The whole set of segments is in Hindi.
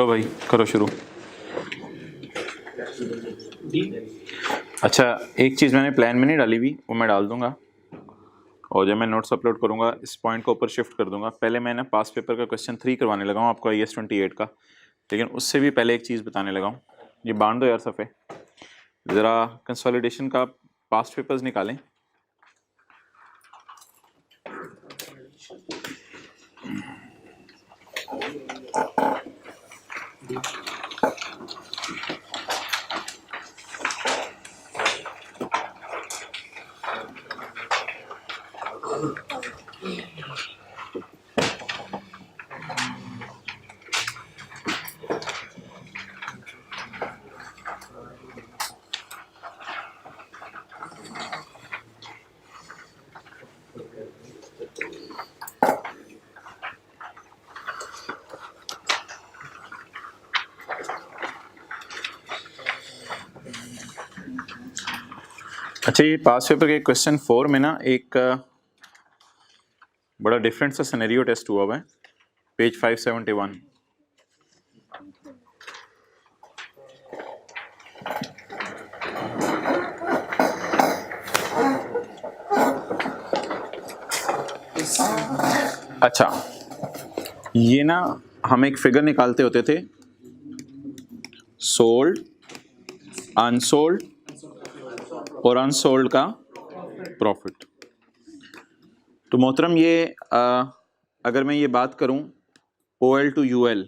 लो भाई करो शुरू। अच्छा, एक चीज़ मैंने प्लान में नहीं डाली हुई, वो मैं डाल दूंगा और जब मैं नोट्स अपलोड करूंगा इस पॉइंट को ऊपर शिफ्ट कर दूंगा। पहले मैं ना पास पेपर का क्वेश्चन 3 करवाने लगा हूँ आपको IAS 28 का, लेकिन उससे भी पहले एक चीज़ बताने लगा हूँ। ये बांध दो यार सफ़े, ज़रा कंसोलिडेशन का पास्ट पेपर्स निकालें। अच्छा, ये पास पेपर के क्वेश्चन 4 में ना एक बड़ा डिफरेंट सा सिनेरियो टेस्ट हुआ हुआ है, पेज 571। अच्छा, ये ना हम एक फिगर निकालते होते थे, सोल्ड, अनसोल्ड और अनसोल्ड का प्रॉफिट। तो मोहतरम ये अगर मैं ये बात करूं OL to UL,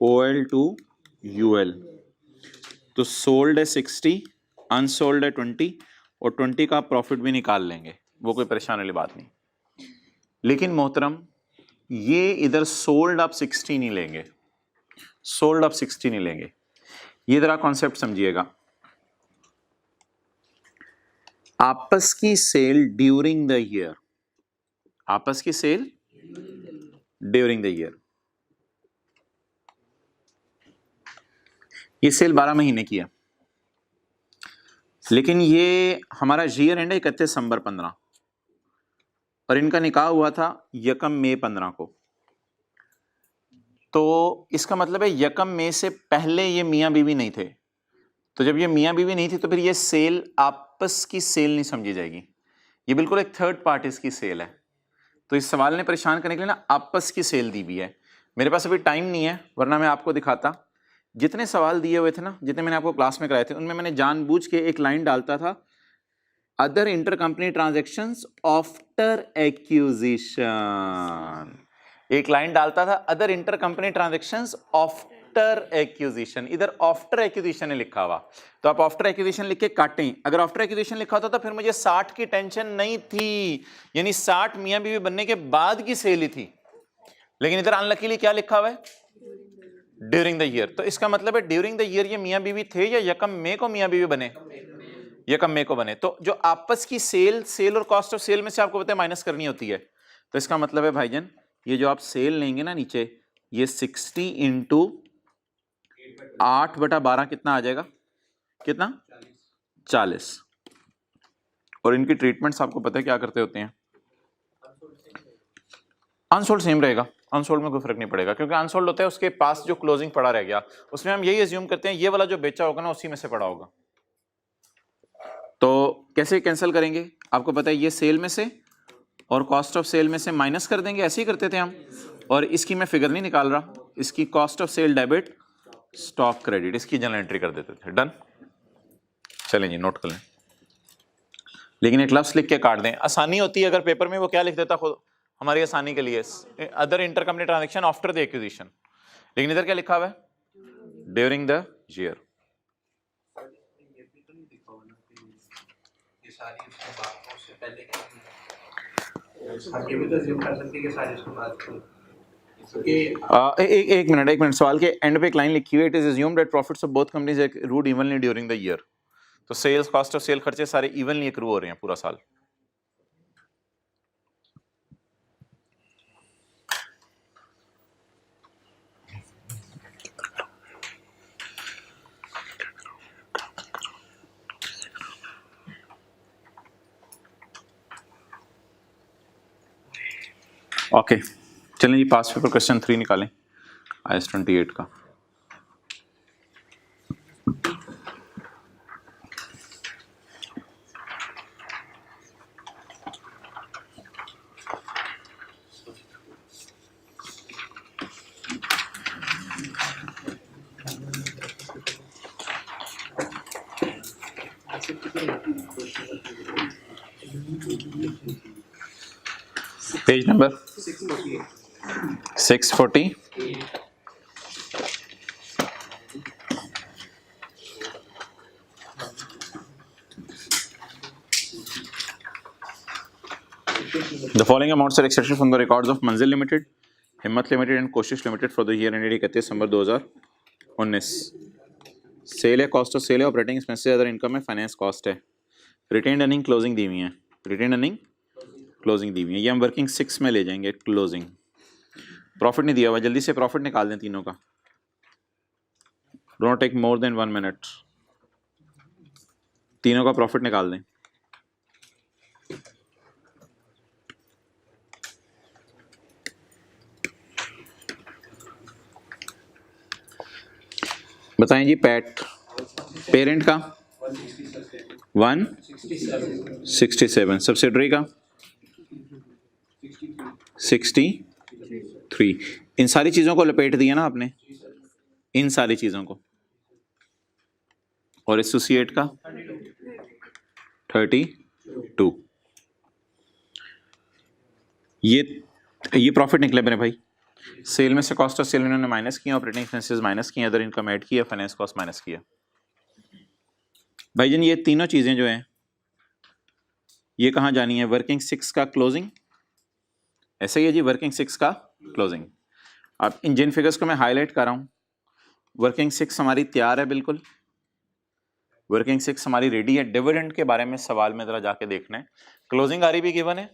OL to UL, तो सोल्ड है 60, अनसोल्ड है 20 और 20 का प्रॉफिट भी निकाल लेंगे, वो कोई परेशान वाली बात नहीं। लेकिन मोहतरम ये इधर सोल्ड आप 60 नहीं लेंगे, सोल्ड आप 60 नहीं लेंगे। ये जरा कॉन्सेप्ट समझिएगा। आपस की सेल ड्यूरिंग द ईयर, आपस की सेल ड्यूरिंग द ईयर, ये सेल 12 महीने की है, लेकिन ये हमारा ईयर एंड है 31 दिसंबर 15 और इनका निकाह हुआ था 1 मई 15 को। तो इसका मतलब है 1 मई से पहले ये मियाँ बीवी नहीं थे। तो जब ये मियाँ बीवी नहीं थी तो फिर ये सेल आपस की सेल नहीं समझी जाएगी, ये बिल्कुल एक थर्ड पार्टीज की सेल है। तो इस सवाल ने परेशान करने के लिए ना आपस की सेल दी हुई है। मेरे पास अभी टाइम नहीं है, वरना मैं आपको दिखाता। जितने सवाल दिए हुए थे ना, जितने मैंने आपको क्लास में कराए थे, उनमें मैंने जानबूझ के एक लाइन डालता था, other intercompany transactions after acquisition. एक लाइन डालता था, other intercompany transactions after acquisition. इधर आफ्टर एक्विजिशन है लिखा हुआ, तो आप आफ्टर एक्विजिशन लिख के काटें। अगर आफ्टर एक्विजिशन लिखा होता तो फिर मुझे 60 की टेंशन नहीं थी, यानी 60 मियां बीवी बनने के बाद की सेल ही थी। लेकिन इधर अनलकीली क्या लिखा हुआ है, ड्यूरिंग द ईयर। तो इसका मतलब है ड्यूरिंग द ईयर ये मियां बीवी थे या 1 मई को मियां बीवी बने, 1 मई को बने। तो जो आपस की सेल और कॉस्ट ऑफ सेल में से आपको पता है माइनस करनी होती है। तो इसका मतलब है भाईजान, ये जो आप सेल लेंगे ना नीचे, ये 60 इंटू 8/12 कितना आ जाएगा, कितना, 40। और इनकी ट्रीटमेंट्स आपको पता है क्या करते होते हैं, अनसोल्ड सेम रहेगा, अनसोल्ड में कोई फर्क नहीं पड़ेगा, क्योंकि अनसोल्ड होता है उसके पास जो क्लोजिंग पड़ा रह गया, उसमें हम यही अज्यूम करते हैं ये वाला जो बेचा होगा ना उसी में से पड़ा होगा। तो कैसे कैंसिल करेंगे, आपको पता है ये सेल में से और कॉस्ट ऑफ सेल में से माइनस कर देंगे, ऐसे ही करते थे हम। और इसकी मैं फिगर नहीं निकाल रहा, इसकी cost of sale debit, stock credit, इसकी जनरल एंट्री कर देते थे। डन, चलें जी नोट कर लें। लेकिन एक लफ्ज लिख के काट दें, आसानी होती है। अगर पेपर में वो क्या लिख देता खुद हमारी आसानी के लिए, other intercompany transaction after the acquisition, लेकिन इधर क्या लिखा हुआ है, ड्यूरिंग द ईयर। एक मिनट, सवाल के एंड पे एक लाइन लिखी हुई है, it is assumed that profits of both companies accrued evenly during the year. तो सेल्स, कॉस्ट ऑफ सेल, खर्चे सारे इवनली एक्रू हो रहे हैं पूरा साल। ओके, चलें जी पास पेपर क्वेश्चन 3 निकालें। IS 28 का। Page number 640। The following amounts are extracted from the records of Manzil Limited, Himmat Limited and Koshish Limited for the year ended 31 December 2019। Cell है, कॉस्ट ऑफ सेल है, ऑपरेटिंग एक्सपेंसेस, अदर इनकम है, फाइनेंस कॉस्ट है, रिटेन्ड अर्निंग क्लोजिंग दी हुई है, रिटेन्ड अर्निंग क्लोजिंग दी हुई है। ये हम वर्किंग 6 में ले जाएंगे। क्लोजिंग प्रॉफिट नहीं दिया हुआ, जल्दी से प्रॉफिट निकाल दें तीनों का। Don't take more than 1 minute, तीनों का प्रॉफिट निकाल दें। बताएं जी। पैट पेरेंट का 167, सब्सिडरी का 63। इन सारी चीजों को लपेट दिया ना आपने, इन सारी चीजों को। और एसोसिएट का 32। ये प्रॉफिट निकले मेरे भाई। सेल में से कॉस्ट ऑफ सेल इन्होंने माइनस किया, ऑपरेटिंग एक्सपेंसेस माइनस किए, अदर इनकम ऐड किया, फाइनेंस कॉस्ट माइनस किया। भाईजान ये तीनों चीजें जो हैं ये कहाँ जानी है? वर्किंग 6 का क्लोजिंग। ऐसा ही है जी, वर्किंग 6 का क्लोजिंग। अब इन जिन फिगर्स को मैं हाईलाइट कर रहा हूं, वर्किंग 6 हमारी तैयार है बिल्कुल, वर्किंग 6 हमारी रेडी है। डिविडेंड के बारे में सवाल में जरा जाके देखना है। क्लोजिंग आरी भी गिवन है,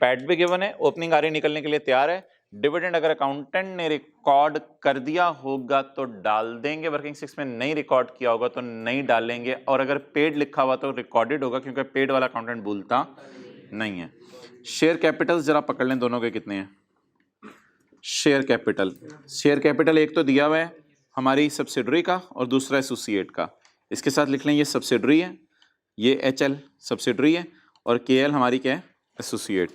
पैट भी गिवन है, ओपनिंग आरी निकलने के लिए तैयार है। डिविडेंड अगर अकाउंटेंट ने रिकॉर्ड कर दिया होगा तो डाल देंगे वर्किंग 6 में, नहीं रिकॉर्ड किया होगा तो नहीं डालेंगे। और अगर पेड लिखा हुआ तो रिकॉर्डेड होगा, क्योंकि पेड वाला अकाउंटेंट भूलता नहीं है। शेयर कैपिटल जरा पकड़ लें, दोनों के कितने हैं। शेयर कैपिटल एक तो दिया हुआ है हमारी सब्सिडरी का और दूसरा एसोसिएट का। इसके साथ लिख लें ये सब्सिडरी है, ये HL सब्सिडरी है और KL हमारी क्या है? एसोसिएट।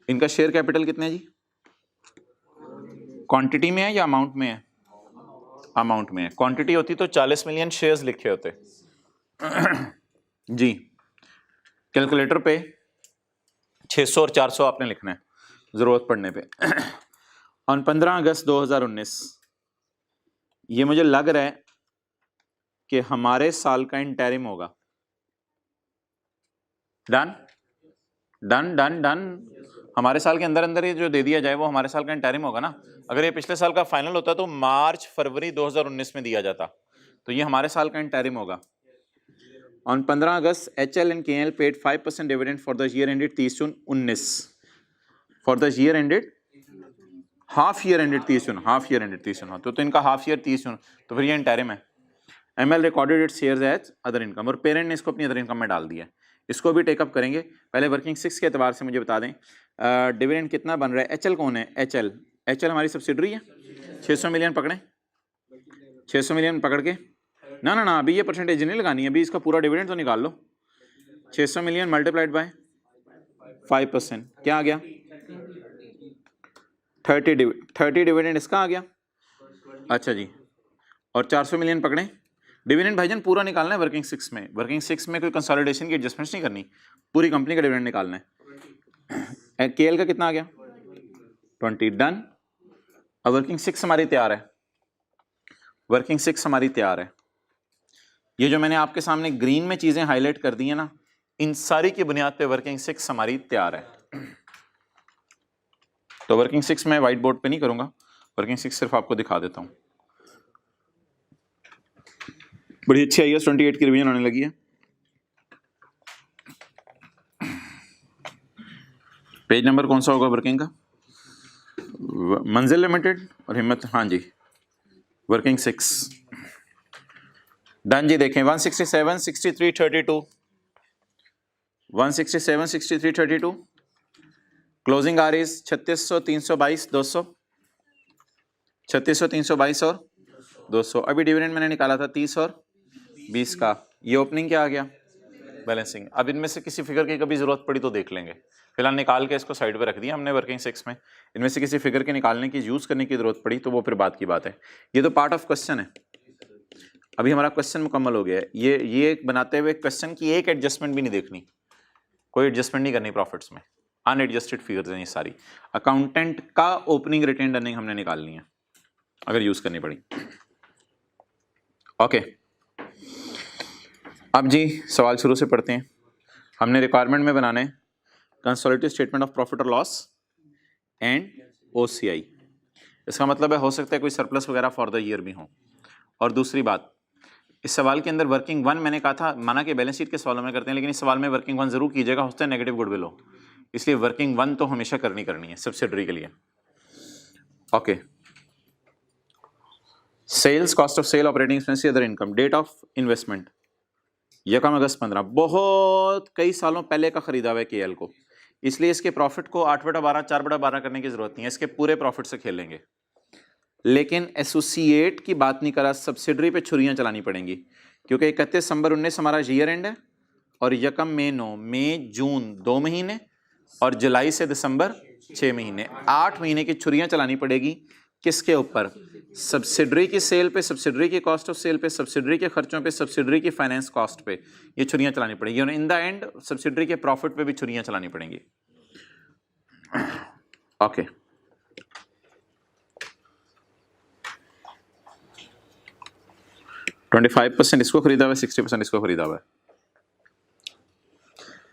इनका शेयर कैपिटल कितने है जी? क्वांटिटी में है या अमाउंट में है? अमाउंट में है। क्वांटिटी होती तो 40 मिलियन शेयर्स लिखे होते जी। कैलकुलेटर पे 600 और 400 आपने लिखना है जरूरत पड़ने पे। ऑन 15 अगस्त 2019 ये मुझे लग रहा है कि हमारे साल का इंटरिम होगा। Done done done done. हमारे साल के अंदर अंदर ये जो दे दिया जाए वो हमारे साल का इंटरिम होगा ना। अगर ये पिछले साल का फाइनल होता तो मार्च फरवरी 2019 में दिया जाता, तो ये हमारे साल का इंटरिम होगा। On 15 August HL and KL paid 5% dividend for the year ended 30 June 19। For the year ended half year ended 30 June, half year ended 30 जून, तो इनका हाफ ईयर 30 जून, तो फिर ये इंटरिम है। ML recorded its shares as other income, और पेरेंट ने इसको अपनी अदर इनकम में डाल दिया। इसको भी टेकअप करेंगे। पहले वर्किंग 6 के एतबार से मुझे बता दें डिविडेंड कितना बन रहा है। HL कौन है? HL हमारी सब्सिडरी है। 600 मिलियन पकड़ें, 600 मिलियन पकड़ के ना अभी ये परसेंटेज नहीं लगानी है, अभी इसका पूरा डिविडेंड तो निकाल लो। 600 मिलियन मल्टीप्लाइड बाय 5%, क्या आ गया? 30 डिविडेंड इसका आ गया। अच्छा जी, और 400 मिलियन पकड़ें। डिविडेंड भाईजान पूरा निकालना है वर्किंग 6 में। वर्किंग 6 में कोई कंसोलिडेशन की एडजस्टमेंट्स नहीं करनी, पूरी कंपनी का डिविडेंड निकालना है। KL का कितना आ गया? 20। डन। अब वर्किंग 6 हमारी तैयार है, वर्किंग 6 हमारी तैयार है। ये जो मैंने आपके सामने ग्रीन में चीजें हाईलाइट कर दी है ना, इन सारी की बुनियाद पे वर्किंग 6 हमारी तैयार है। तो वर्किंग 6 मैं व्हाइट बोर्ड पे नहीं करूंगा, वर्किंग 6 सिर्फ आपको दिखा देता हूं। बड़ी अच्छी IAS 28 की रिवीजन आने लगी है। पेज नंबर कौन सा होगा वर्किंग का? मंजिल लिमिटेड और हिम्मत, हाँ जी, वर्किंग 6। डन जी। देखें 167 63 32, 167 63 32। क्लोजिंग आर इज 3600 322 200, 3600, 322 और 200। अभी डिविडेंड मैंने निकाला था 30 और 20 का। ये ओपनिंग क्या आ गया? बैलेंसिंग। अब इनमें से किसी फिगर की कभी जरूरत पड़ी तो देख लेंगे, फिलहाल निकाल के इसको साइड पे रख दिया हमने वर्किंग 6 में। इनमें से किसी फिगर के निकालने की, यूज करने की जरूरत पड़ी तो वो फिर बात की बात है। ये तो पार्ट ऑफ क्वेश्चन है। अभी हमारा क्वेश्चन मुकम्मल हो गया है। ये बनाते हुए क्वेश्चन की एक एडजस्टमेंट भी नहीं देखनी, कोई एडजस्टमेंट नहीं करनी प्रॉफिट्स में, अनएडजस्टेड फिगर्स हैं ये सारी। अकाउंटेंट का ओपनिंग रिटेन अर्निंग हमने निकालनी है अगर यूज करनी पड़ी। ओके, अब जी सवाल शुरू से पढ़ते हैं। हमने रिक्वायरमेंट में बनाने कंसोलिडेटेड स्टेटमेंट ऑफ प्रॉफिट और लॉस एंड ओसीआई। इसका मतलब है हो सकता है कोई सरप्लस वगैरह फॉर द ईयर भी हो। और दूसरी बात, इस सवाल के अंदर वर्किंग 1 मैंने कहा था, माना कि बैलेंस शीट के सवालों में करते हैं, लेकिन इस सवाल में वर्किंग 1 जरूर कीजिएगा, होता है नेगेटिव गुडविल हो, इसलिए वर्किंग 1 तो हमेशा करनी है सब्सिडरी के लिए। Okay, sales, cost of sale, operating expense, other income, date of investment 1 August 15, बहुत कई सालों पहले का खरीदा हुआ है केएल को, इसलिए इसके प्रॉफिट को 8/12 4/12 करने की जरूरत नहीं है, इसके पूरे प्रॉफिट से खेलेंगे। लेकिन एसोसिएट की बात नहीं करा, सब्सिडरी पे छुरियां चलानी पड़ेंगी, क्योंकि 31 दिसंबर 19 हमारा ईयर एंड है और यकम मई 9, मई जून 2 महीने और जुलाई से दिसंबर 6 महीने, 8 महीने की छुरियां चलानी पड़ेगी। किसके ऊपर? सब्सिडरी की सेल पे, सब्सिडरी की कॉस्ट ऑफ सेल पे, सब्सिडरी के खर्चों पे, सब्सिडरी की फाइनेंस कॉस्ट पे ये छुरियां चलानी पड़ेगी और इन द एंड सब्सिडरी के प्रॉफिट पे भी छुरियां चलानी पड़ेंगी। ओके, 25% इसको खरीदा हुआ है, 60% इसको खरीदा हुआ है।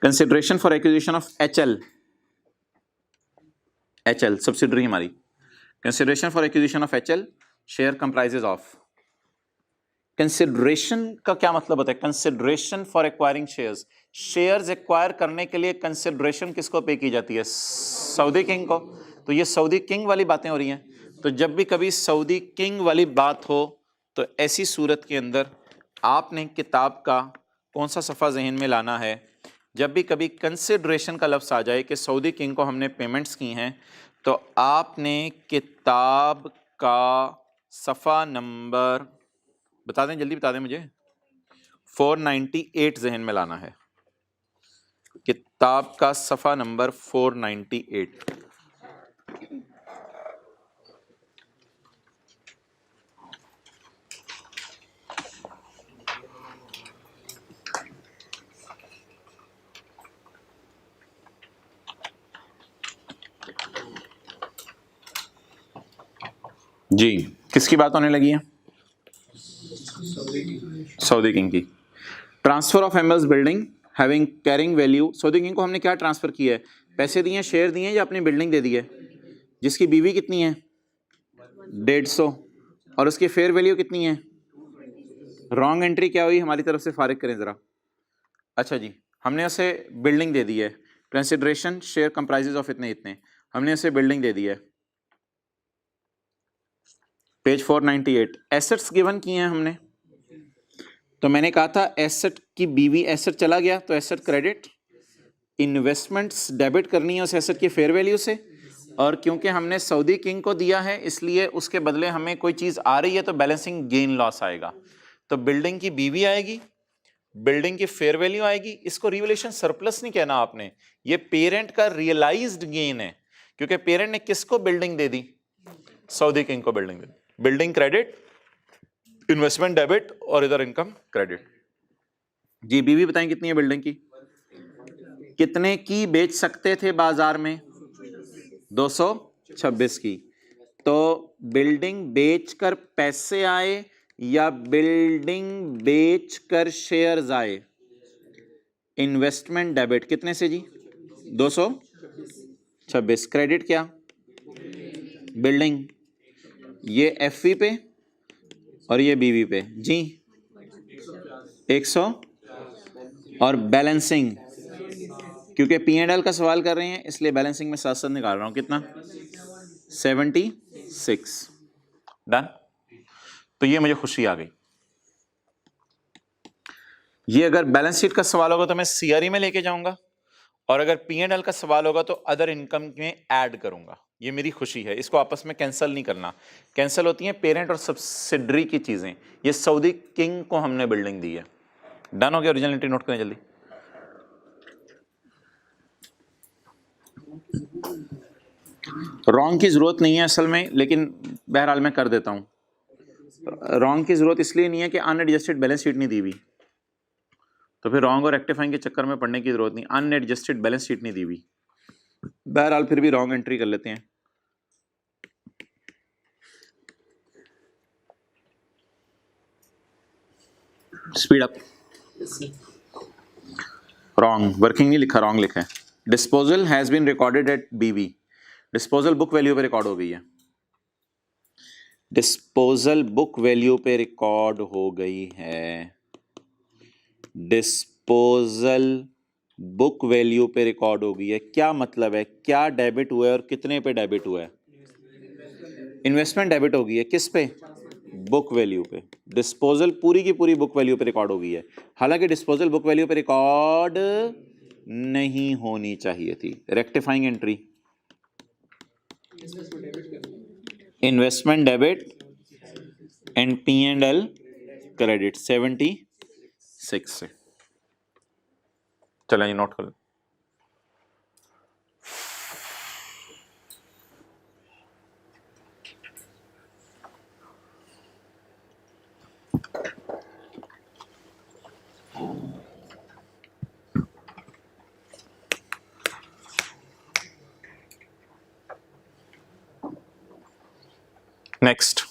Consideration for acquisition of HL, subsidiary हमारी। Consideration for acquisition of HL share comprises of. Consideration का क्या मतलब होता है? Consideration for acquiring shares, shares acquire करने के लिए कंसिडरेशन किसको पे की जाती है? सऊदी किंग को। तो ये सऊदी किंग वाली बातें हो रही हैं। तो जब भी कभी सऊदी किंग वाली बात हो तो ऐसी सूरत के अंदर आपने किताब का कौन सा सफ़ा जहन में लाना है? जब भी कभी कंसिडरेशन का लफ्ज़ आ जाए कि सऊदी किंग को हमने पेमेंट्स की हैं, तो आपने किताब का सफ़ा नंबर बता दें, जल्दी बता दें मुझे, 498 जहन में लाना है। किताब का सफ़ा नंबर 498। जी, किसकी बात होने लगी है? सऊदी किंग की। Transfer of MLs building having carrying value. Saudi king को हमने क्या ट्रांसफर किया है? पैसे दिए, शेयर दिए या अपनी बिल्डिंग दे दी है? जिसकी बीवी कितनी है? 150, और उसकी फेयर वैल्यू कितनी है? रॉन्ग एंट्री क्या हुई हमारी तरफ से? फारिग करें जरा। अच्छा जी, हमने उसे बिल्डिंग दे दी है। कंसिडरेशन शेयर कंप्राइजेज ऑफ इतने इतने, हमने उसे बिल्डिंग दे दी है। पेज 498, एसेट्स गिवन किए हैं हमने। तो मैंने कहा था एसेट की बीवी, एसेट चला गया तो एसेट क्रेडिट, इन्वेस्टमेंट्स डेबिट करनी है उस एसेट की फेयर वैल्यू से, और क्योंकि हमने सऊदी किंग को दिया है इसलिए उसके बदले हमें कोई चीज़ आ रही है तो बैलेंसिंग गेन लॉस आएगा। तो बिल्डिंग की बीवी आएगी, बिल्डिंग की फेयर वैल्यू आएगी। इसको रिवैल्यूएशन सरप्लस नहीं कहना आपने, ये पेरेंट का रियलाइज्ड गेन है, क्योंकि पेरेंट ने किसको बिल्डिंग दे दी? सऊदी किंग को बिल्डिंग दे दी। बिल्डिंग क्रेडिट, इन्वेस्टमेंट डेबिट और इधर इनकम क्रेडिट। जी, बीवी बताएं कितनी है बिल्डिंग की? कितने की बेच सकते थे बाजार में? 226 की। तो बिल्डिंग बेचकर पैसे आए या बिल्डिंग बेचकर शेयर्स आए? इन्वेस्टमेंट डेबिट कितने से जी? 226। क्रेडिट क्या? बिल्डिंग, ये एफवी पे और ये बीवी पे जी 100, और बैलेंसिंग, क्योंकि P&L का सवाल कर रहे हैं इसलिए बैलेंसिंग में साथ साथ निकाल रहा हूं। कितना? 76। डन। तो ये मुझे खुशी आ गई। ये अगर बैलेंस शीट का सवाल होगा तो मैं CRE में लेके जाऊंगा, और अगर P&L का सवाल होगा तो अदर इनकम में ऐड करूंगा। ये मेरी खुशी है, इसको आपस में कैंसिल नहीं करना। कैंसिल होती हैं पेरेंट और सब्सिडरी की चीज़ें। ये सऊदी किंग को हमने बिल्डिंग दी है। डन हो गया? ओरिजिनल एंट्री नोट करें जल्दी। रॉन्ग की ज़रूरत नहीं है असल में, लेकिन बहरहाल मैं कर देता हूँ। रॉन्ग की ज़रूरत इसलिए नहीं है कि अनएडजस्टेड बैलेंस शीट नहीं दी हुई, तो फिर रॉन्ग और रेक्टिफाइंग के चक्कर में पढ़ने की ज़रूरत नहीं। अनएडजस्टेड बैलेंस शीट नहीं दी हुई, बहरहाल फिर भी रॉन्ग एंट्री कर लेते हैं। Speed up. रॉन्ग, वर्किंग नहीं लिखा, रॉन्ग लिखा है। Disposal has been recorded at BV. Disposal book value पे रिकॉर्ड हो गई है। डिस्पोजल बुक वैल्यू पे रिकॉर्ड हो गई है। डिस्पोजल बुक वैल्यू पे रिकॉर्ड हो गई है। क्या मतलब है? क्या डेबिट हुआ है और कितने पे डेबिट हुआ है? इन्वेस्टमेंट डेबिट हो गई है। किस पे? बुक वैल्यू पे। डिस्पोजल पूरी की पूरी बुक वैल्यू पे रिकॉर्ड हो गई है, हालांकि डिस्पोजल बुक वैल्यू पे रिकॉर्ड नहीं होनी चाहिए थी। Rectifying entry, investment debit and P&L credit 76 से। चलें नोट कर। Next,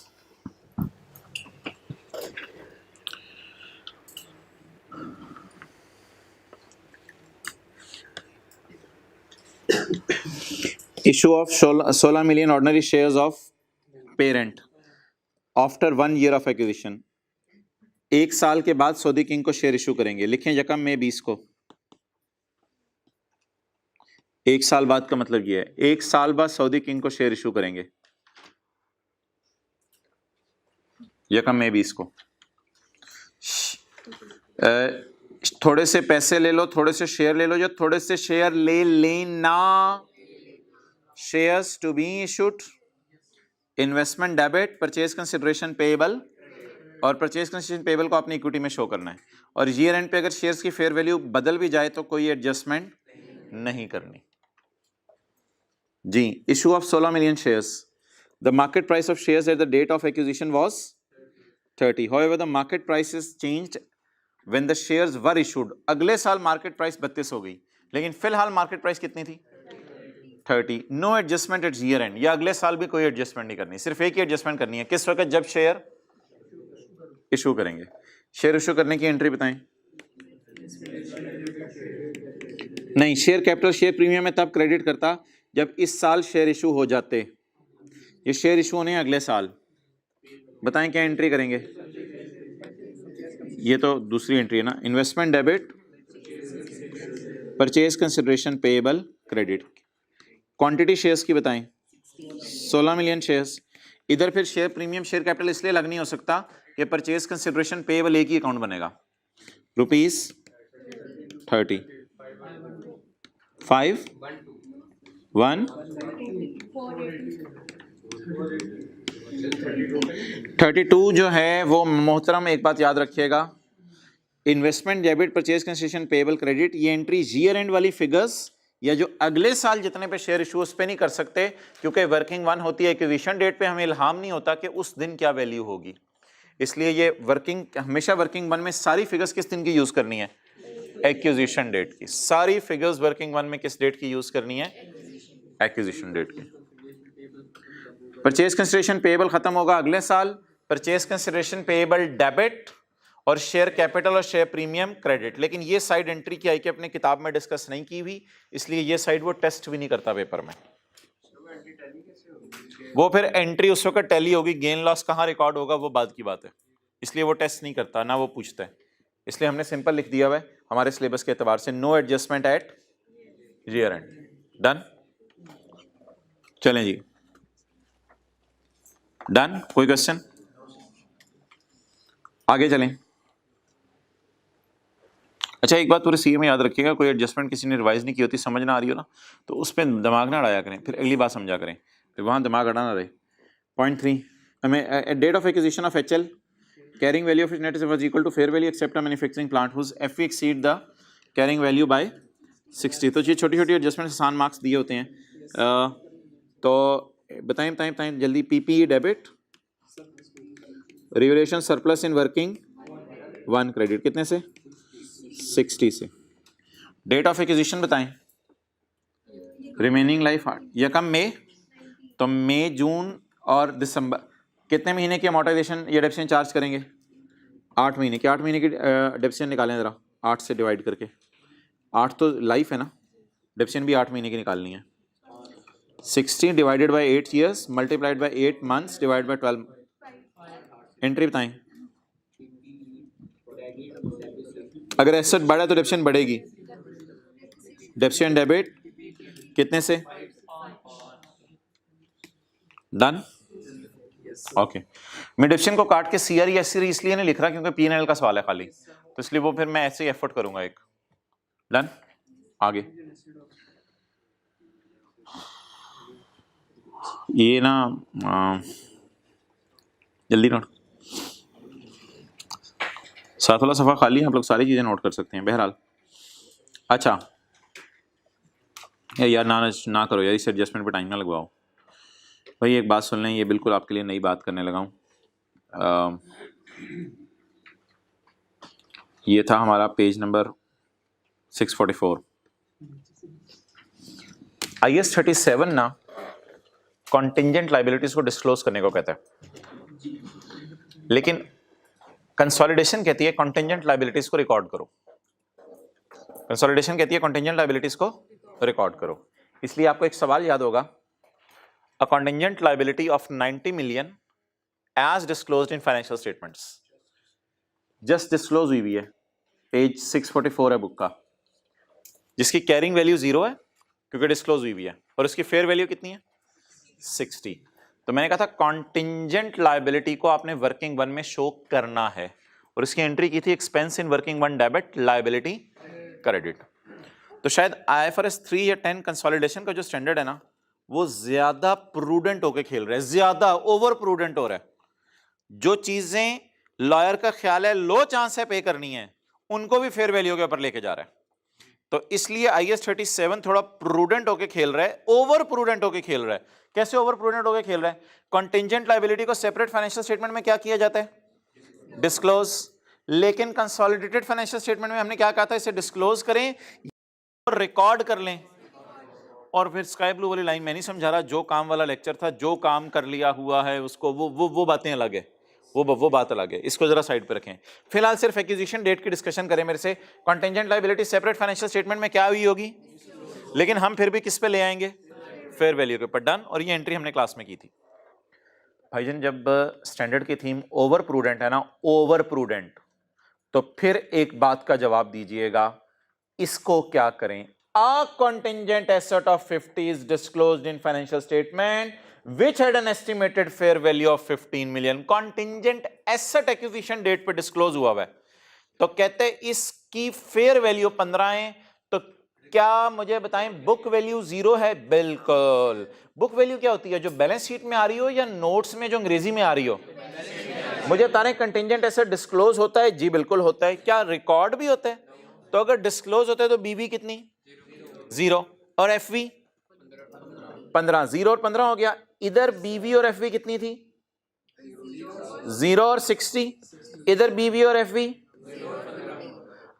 issue of 16 million ordinary shares of parent after 1 year of acquisition. 1 साल के बाद सऊदी किंग को शेयर इशू करेंगे। लिखें 1 मई 20 को। 1 साल बाद का मतलब ये है 1 साल बाद सऊदी किंग को शेयर इशू करेंगे। 1 मई 20 को। थोड़े से पैसे ले लो, थोड़े से शेयर ले लो। जो थोड़े से शेयर ले लेना, shares to be issued, investment debit, purchase consideration payable, और परचेज कंसिडरेशन पेएबल को अपनी इक्विटी में शो करना है। और ईयर एंड पे अगर शेयर्स की फेयर वैल्यू बदल भी जाए तो कोई एडजस्टमेंट नहीं करनी जी। Issue of 16 million shares. The market price of shares at the date of acquisition was 30। However, the market prices changed when the shares were issued। अगले साल मार्केट प्राइस 32 हो गई, लेकिन फिलहाल मार्केट प्राइस कितनी थी? 30। No adjustment at year end. या अगले साल भी कोई एडजस्टमेंट नहीं करनी, सिर्फ एक ही एडजस्टमेंट करनी है। किस वक्त? जब शेयर इशू करेंगे। शेयर इशू करने की एंट्री बताएं। नहीं, शेयर कैपिटल शेयर प्रीमियम में तब क्रेडिट करता जब इस साल शेयर इशू हो जाते। ये शेयर इशू होने अगले साल। बताएं क्या एंट्री करेंगे? ये तो दूसरी एंट्री है ना। Investment debit, purchase consideration payable credit. Quantity shares की बताएं। 16 मिलियन शेयर्स। इधर फिर शेयर प्रीमियम शेयर कैपिटल इसलिए अलग नहीं हो सकता कि परचेज कंसिडरेशन पेएबल एक ही अकाउंट बनेगा। ₹30 5 1 32 जो है वो मोहतरम एक बात याद रखिएगा, investment debit, purchase consideration payable credit, ये एंट्री ईयर एंड वाली फिगर्स या जो अगले साल जितने पे शेयर इशू उस पे नहीं कर सकते, क्योंकि वर्किंग 1 होती है एक्विजिशन डेट पे, हमें इल्हाम नहीं होता कि उस दिन क्या वैल्यू होगी। इसलिए ये वर्किंग हमेशा वर्किंग 1 में सारी फिगर्स किस दिन की यूज करनी है? एक्विजिशन डेट की। सारी फिगर्स वर्किंग 1 में किस डेट की यूज करनी है? एक्विजिशन डेट की। परचेज कंसिडरेशन पेएबल खत्म होगा अगले साल। परचेज कंसिडरेशन पेएबल डेबिट और शेयर कैपिटल और शेयर प्रीमियम क्रेडिट। लेकिन ये साइड एंट्री क्या है कि अपने किताब में डिस्कस नहीं की हुई, इसलिए ये साइड वो टेस्ट भी नहीं करता पेपर में। वो फिर एंट्री उस वक्त टैली होगी, गेन लॉस कहाँ रिकॉर्ड होगा वो बाद की बात है, इसलिए वो टेस्ट नहीं करता ना वो पूछता है। इसलिए हमने सिंपल लिख दिया हुआ है हमारे सिलेबस के एतबार से, no adjustment at year end. Done? चलें जी, डन? कोई क्वेश्चन? आगे चलें। अच्छा, एक बात पूरे सीए में याद रखिएगा, कोई एडजस्टमेंट किसी ने रिवाइज नहीं की होती, समझ ना आ रही हो ना, तो उस पर दिमाग ना अड़ाया करें, फिर अगली बात समझा करें। तो वहाँ दिमाग अड़ा ना रहे। पॉइंट 3 हमें date of acquisition of HL carrying value of its net asset was equal to fair value except a manufacturing plant whose FV exceed the carrying value by 60। तो ये छोटी छोटी एडजस्टमेंट आसान मार्क्स दिए होते हैं। तो बताएं जल्दी। PPE debit, revaluation surplus in working 1 credit कितने से 60 से। डेट ऑफ एक्विजिशन बताएं, रिमेनिंग लाइफ या कम मई, तो मई जून और दिसंबर कितने महीने की अमोर्टाइजेशन ये डेप्सियन चार्ज करेंगे 8 महीने की। 8 महीने की डेप्सियन निकालें ज़रा 8 से डिवाइड करके। 8 तो लाइफ है ना, डेप्सियन भी 8 महीने की निकालनी है। 60 divided by 8 years multiplied by 8 months divide by 12। Entry बताएं। अगर एसेट बढ़ा तो डेप्सियन बढ़ेगी। डेप्सियन डेबिट कितने से, डन। ओके मैं डेप्सियन को काट के CR या SR इसलिए नहीं लिख रहा क्योंकि P&L का सवाल है खाली, तो इसलिए वो फिर मैं ऐसे ही एफर्ट करूंगा एक। डन। आगे ये ना जल्दी नोट, साथ वाला सफा खाली है, आप लोग सारी चीजें नोट कर सकते हैं। बहरहाल अच्छा यार ना करो यार, इस एडजस्टमेंट पे टाइम ना लगवाओ भाई। एक बात सुन लें, ये बिल्कुल आपके लिए नई बात करने लगा हूँ। ये था हमारा पेज नंबर 644। IAS 37 ना कॉन्टिंजेंट लाइबिलिटीज को डिस्क्लोज करने को कहता है, लेकिन कंसोलिडेशन कहती है कॉन्टिंजेंट लाइबिलिटीज को रिकॉर्ड करो। कंसोलिडेशन कहती है कॉन्टिंजेंट लाइबिलिटीज को रिकॉर्ड करो। इसलिए आपको एक सवाल याद होगा, a contingent liability of 90 million as disclosed in financial statements, just disclose हुई है, पेज 644 है बुक का, जिसकी कैरिंग वैल्यू 0 है क्योंकि डिस्क्लोज हुई है, और उसकी फेयर वैल्यू कितनी है 60। तो मैंने कहा था कॉन्टिंजेंट लाइबिलिटी को आपने वर्किंग 1 में शो करना है, और इसकी एंट्री की थी expense in working 1 debit liability credit. तो शायद IFRS 3 या 10 कंसोलिडेशन का जो स्टैंडर्ड है ना, वो ज्यादा प्रूडेंट होके खेल रहा है, ज्यादा ओवर प्रूडेंट हो रहा है। जो चीजें लॉयर का ख्याल है लो चांस है पे करनी है, उनको भी फेयर वैल्यू के ऊपर लेके जा रहा है। तो इसलिए IAS 37 थोड़ा प्रूडेंट होके खेल रहा है, ओवर प्रूडेंट होके खेल रहा है। कैसे ओवर प्रूडेंट होके खेल रहा है? कॉन्टिंजेंट लायबिलिटी को सेपरेट फाइनेंशियल स्टेटमेंट में क्या किया जाता है, डिस्क्लोज। लेकिन कंसोलिडेटेड फाइनेंशियल स्टेटमेंट में हमने क्या कहा था, इसे डिस्क्लोज करें और रिकॉर्ड कर लें। और फिर स्काई ब्लू वाली लाइन मैं नहीं समझा रहा, जो काम वाला लेक्चर था, जो काम कर लिया हुआ है उसको वो बातें अलग है, वो बात अलग है, इसको जरा साइड पे रखें। फिलहाल सिर्फ एक्विजिशन डेट की डिस्कशन करें मेरे से। Contingent liability separate financial statement में क्या हुई होगी, लेकिन हम फिर भी किस पे ले आएंगे, फेयर वैल्यू के ऊपर। डन। और ये एंट्री हमने क्लास में की थी भाईजान। जब स्टैंडर्ड की थीम ओवर प्रूडेंट है ना, ओवर प्रूडेंट, तो फिर एक बात का जवाब दीजिएगा, इसको क्या करें। A contingent asset of 50 is disclosed in financial statement which had an estimated fair value of 15 million. Contingent asset acquisition date पे disclose हुआ है, तो कहते हैं इसकी फेयर वैल्यू 15 है। तो क्या मुझे बताएं, बुक वैल्यू 0 है? बिल्कुल। बुक वैल्यू क्या होती है, जो बैलेंस शीट में आ रही हो या नोट्स में जो अंग्रेजी में आ रही हो? मुझे बता रहे कंटिंजेंट एसेट डिस्क्लोज होता है? जी बिल्कुल होता है। क्या रिकॉर्ड भी होता है? तो अगर डिस्क्लोज होता है तो बीबी कितनी, 0, और एफवी 15। 0 और 15 हो गया। इधर बीवी और एफवी कितनी थी, 0 और 60। इधर बीवी और एफवी,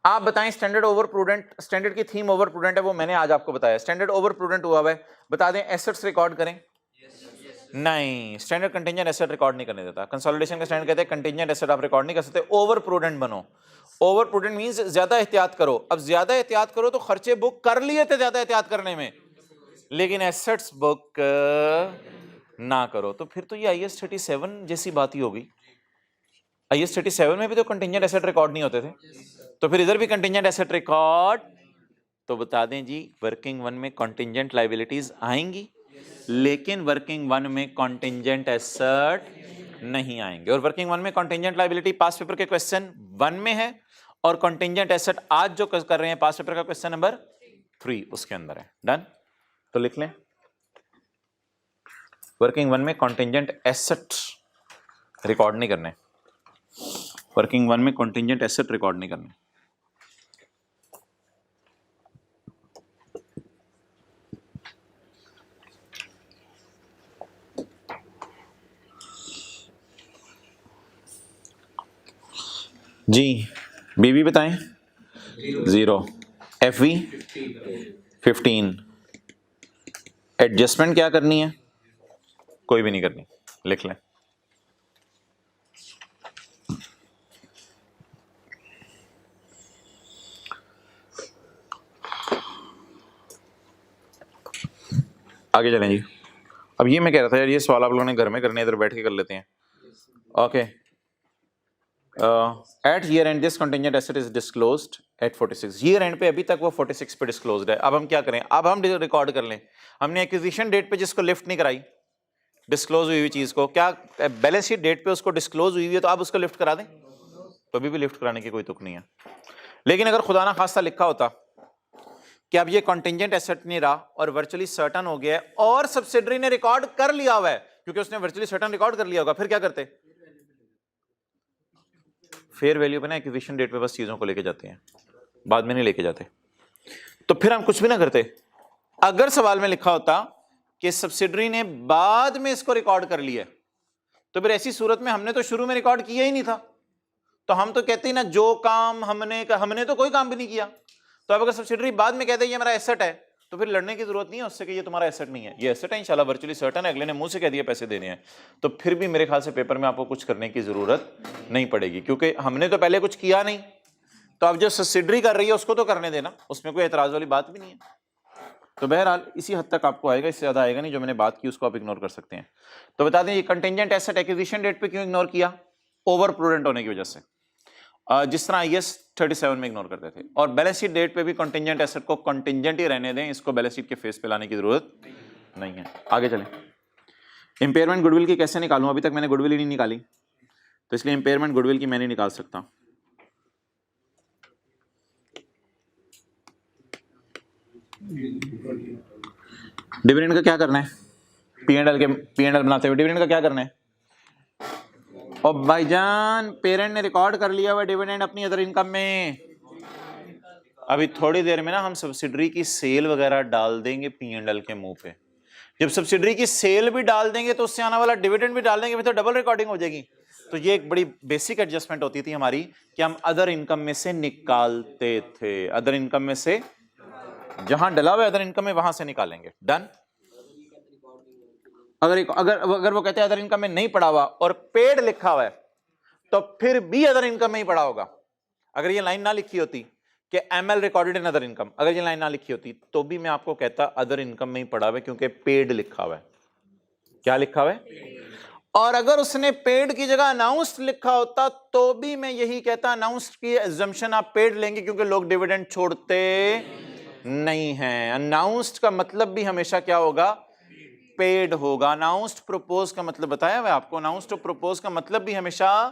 आप बताएं स्टैंडर्ड ओवर प्रूडेंट, स्टैंडर्ड की थीम ओवर प्रूडेंट है, वो मैंने आज आपको बताया। स्टैंडर्ड ओवर प्रूडेंट हुआ है, बता दें एसेट्स रिकॉर्ड करें? नहीं, स्टैंडर्ड कंटिंजेंट एसेट रिकॉर्ड नहीं करने देता। कंसोलिडेशन का स्टैंडर्ड कहते हैं कंटिंजेंट एसेट आप रिकॉर्ड नहीं कर सकते, ओवर प्रूडेंट बनो। ओवर प्रूडेंट मींस ज्यादा एहतियात करो। अब ज्यादा एहतियात करो तो खर्चे बुक कर लिए थे ज्यादा एहतियात करने में, लेकिन एसेट्स बुक ना करो, तो फिर तो ये IAS 37 जैसी बात ही होगी। IAS 37 में भी तो कंटिंजेंट एसेट रिकॉर्ड नहीं होते थे, तो फिर इधर भी कंटिंजेंट एसेट रिकॉर्ड। तो बता दें जी, वर्किंग 1 में कंटिंजेंट लायबिलिटीज आएंगी, लेकिन वर्किंग 1 में कंटिंजेंट एसेट नहीं आएंगे। और वर्किंग 1 में कंटिंजेंट लायबिलिटी पास पेपर के क्वेश्चन 1 में है, और कंटिंजेंट एसेट आज जो कर रहे हैं पास पेपर का क्वेश्चन नंबर 3 उसके अंदर है। डन। तो लिख लें, वर्किंग 1 में कॉन्टिंजेंट एसेट रिकॉर्ड नहीं करने, वर्किंग 1 में कॉन्टिंजेंट एसेट रिकॉर्ड नहीं करने। जी बीबी बताएं। 0, FV 15। एडजस्टमेंट क्या करनी है? कोई भी नहीं करनी, लिख लें। आगे चलें जी। अब ये मैं कह रहा था यार, ये सवाल आप लोगों ने घर में करने, इधर बैठ के कर लेते हैं। Okay, at year end this contingent asset is disclosed at 46। Year end पे अभी तक वो 46 पे डिस्क्लोज्ड है। अब हम क्या करें? अब हम रिकॉर्ड कर लें। हमने एक्विजिशन डेट पे जिसको लिफ्ट नहीं कराई, डिस्क्लोज हुई हुई चीज को, क्या बैलेंस शीट डेट पे उसको डिस्क्लोज हुई हुई है तो आप उसको लिफ्ट करा दें? तो अभी भी लिफ्ट कराने की कोई तुक नहीं है। लेकिन अगर खुदा ना खास्ता लिखा होता कि अब ये कॉन्टिंजेंट एसेट नहीं रहा और वर्चुअली सर्टन हो गया है और सब्सिडरी ने रिकॉर्ड कर लिया हुआ है, क्योंकि उसने वर्चुअली सर्टन रिकॉर्ड कर लिया होगा, फिर क्या करते? फेयर वैल्यू पे ना एक्विजिशन डेट पे बस चीजों को लेके जाते हैं, बाद में नहीं लेके जाते। तो फिर हम कुछ भी ना करते। अगर सवाल में लिखा होता कि सब्सिडरी ने बाद में इसको रिकॉर्ड कर लिया, तो फिर ऐसी सूरत में हमने तो शुरू में रिकॉर्ड किया ही नहीं था, तो हम तो कहते ही ना जो काम हमने तो कोई काम भी नहीं किया। तो अब अगर सब्सिडरी बाद में कहते हैं ये मेरा एसेट है, तो फिर लड़ने की जरूरत नहीं है उससे कि ये तुम्हारा एसेट नहीं है, ये एसेट है इंशाल्लाह वर्चुअली सर्टन है, अगले ने मुंह से कह दिया पैसे देने हैं, तो फिर भी मेरे ख्याल से पेपर में आपको कुछ करने की जरूरत नहीं पड़ेगी, क्योंकि हमने तो पहले कुछ किया नहीं। तो अब जो सब्सिडरी कर रही है उसको तो करने देना, उसमें कोई एतराज वाली बात भी नहीं है। तो बहरहाल इसी हद तक आपको आएगा, इससे ज्यादा आएगा नहीं। जो मैंने बात की उसको आप इग्नोर कर सकते हैं। तो बता दें ये कंटिंजेंट एसेट एक्विजिशन डेट पे क्यों इग्नोर किया? ओवर प्रूडेंट होने की वजह से, जिस तरह IAS 37 में इग्नोर करते थे। और बैलेंस शीट डेट पे भी कंटिंजेंट एसेट को कंटिंजेंट ही रहने दें, इसको बैलेंस शीट के फेस पे लाने की जरूरत नहीं है। आगे चलें। इंपेयरमेंट गुडविल की कैसे निकालूं? अभी तक मैंने गुडविल ही नहीं निकाली, तो इसलिए इंपेयरमेंट गुडविल की मैं नहीं निकाल सकता। डिविडेंड का क्या करना है? P&L बनाते हुए डिविडेंड का क्या करना है? और भाईजान पेरेंट ने रिकॉर्ड कर लिया हुआ डिविडेंड अपनी अदर इनकम में। अभी थोड़ी देर में ना हम सब्सिडरी की सेल वगैरह डाल देंगे P&L के मुंह पे। जब सब्सिडरी की सेल भी डाल देंगे तो उससे आने वाला डिविडेंड भी डाल देंगे, फिर तो डबल रिकॉर्डिंग हो जाएगी। तो ये एक बड़ी बेसिक एडजस्टमेंट होती थी हमारी कि हम अदर इनकम में से निकालते थे, अदर इनकम में से जहां डला हुआ अदर इनकम में वहां से निकालेंगे। डन। अगर वो कहते हैं अदर इनकम में नहीं पड़ा हुआ और पेड लिखा हुआ है, तो फिर भी अदर इनकम में ही पड़ा होगा। अगर ये लाइन ना लिखी होती कि ML recorded in other income, अगर ये लाइन ना लिखी होती तो भी मैं आपको कहता अदर इनकम में ही पड़ा हुआ है, क्योंकि पेड लिखा हुआ है। क्या लिखा हुआ है? और अगर उसने पेड की जगह अनाउंस्ड लिखा होता तो भी मैं यही कहता अनाउंस्ड की एग्जम्पशन आप पेड लेंगे, क्योंकि लोग डिविडेंड छोड़ते नहीं हैं। अनाउंस्ड का मतलब भी हमेशा क्या होगा? पेड होगा। अनाउंस्ड प्रपोज का मतलब बताया हुआ आपको, अनाउंस्ड और प्रपोज का मतलब भी हमेशा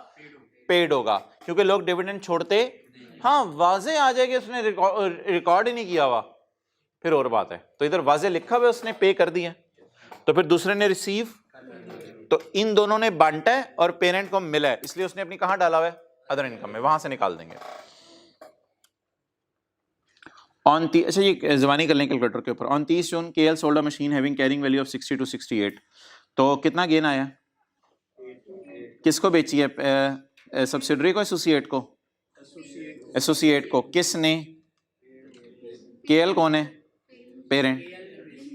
पेड होगा, क्योंकि लोग डिविडेंड छोड़ते। हाँ वाजे आ जाएगी उसने रिकॉर्ड ही नहीं किया हुआ, फिर और बात है। तो इधर वाजे लिखा हुआ उसने पे कर दिया, तो फिर दूसरे ने रिसीव, तो इन दोनों ने बांटा है और पेरेंट को मिला है, इसलिए उसने अपनी कहां डाला हुआ है? अदर इनकम में, वहां से निकाल देंगे। अच्छा ये जबानी कर लें कैलकुलेटर के ऊपर। On 30 June KL sold a machine having carrying value of 60 to 68, तो कितना गेन आया? किसको बेची है? सब्सिडरी को, एसोसिएट को? एसोसिएट को। किसने? KL कौन है? पेरेंट।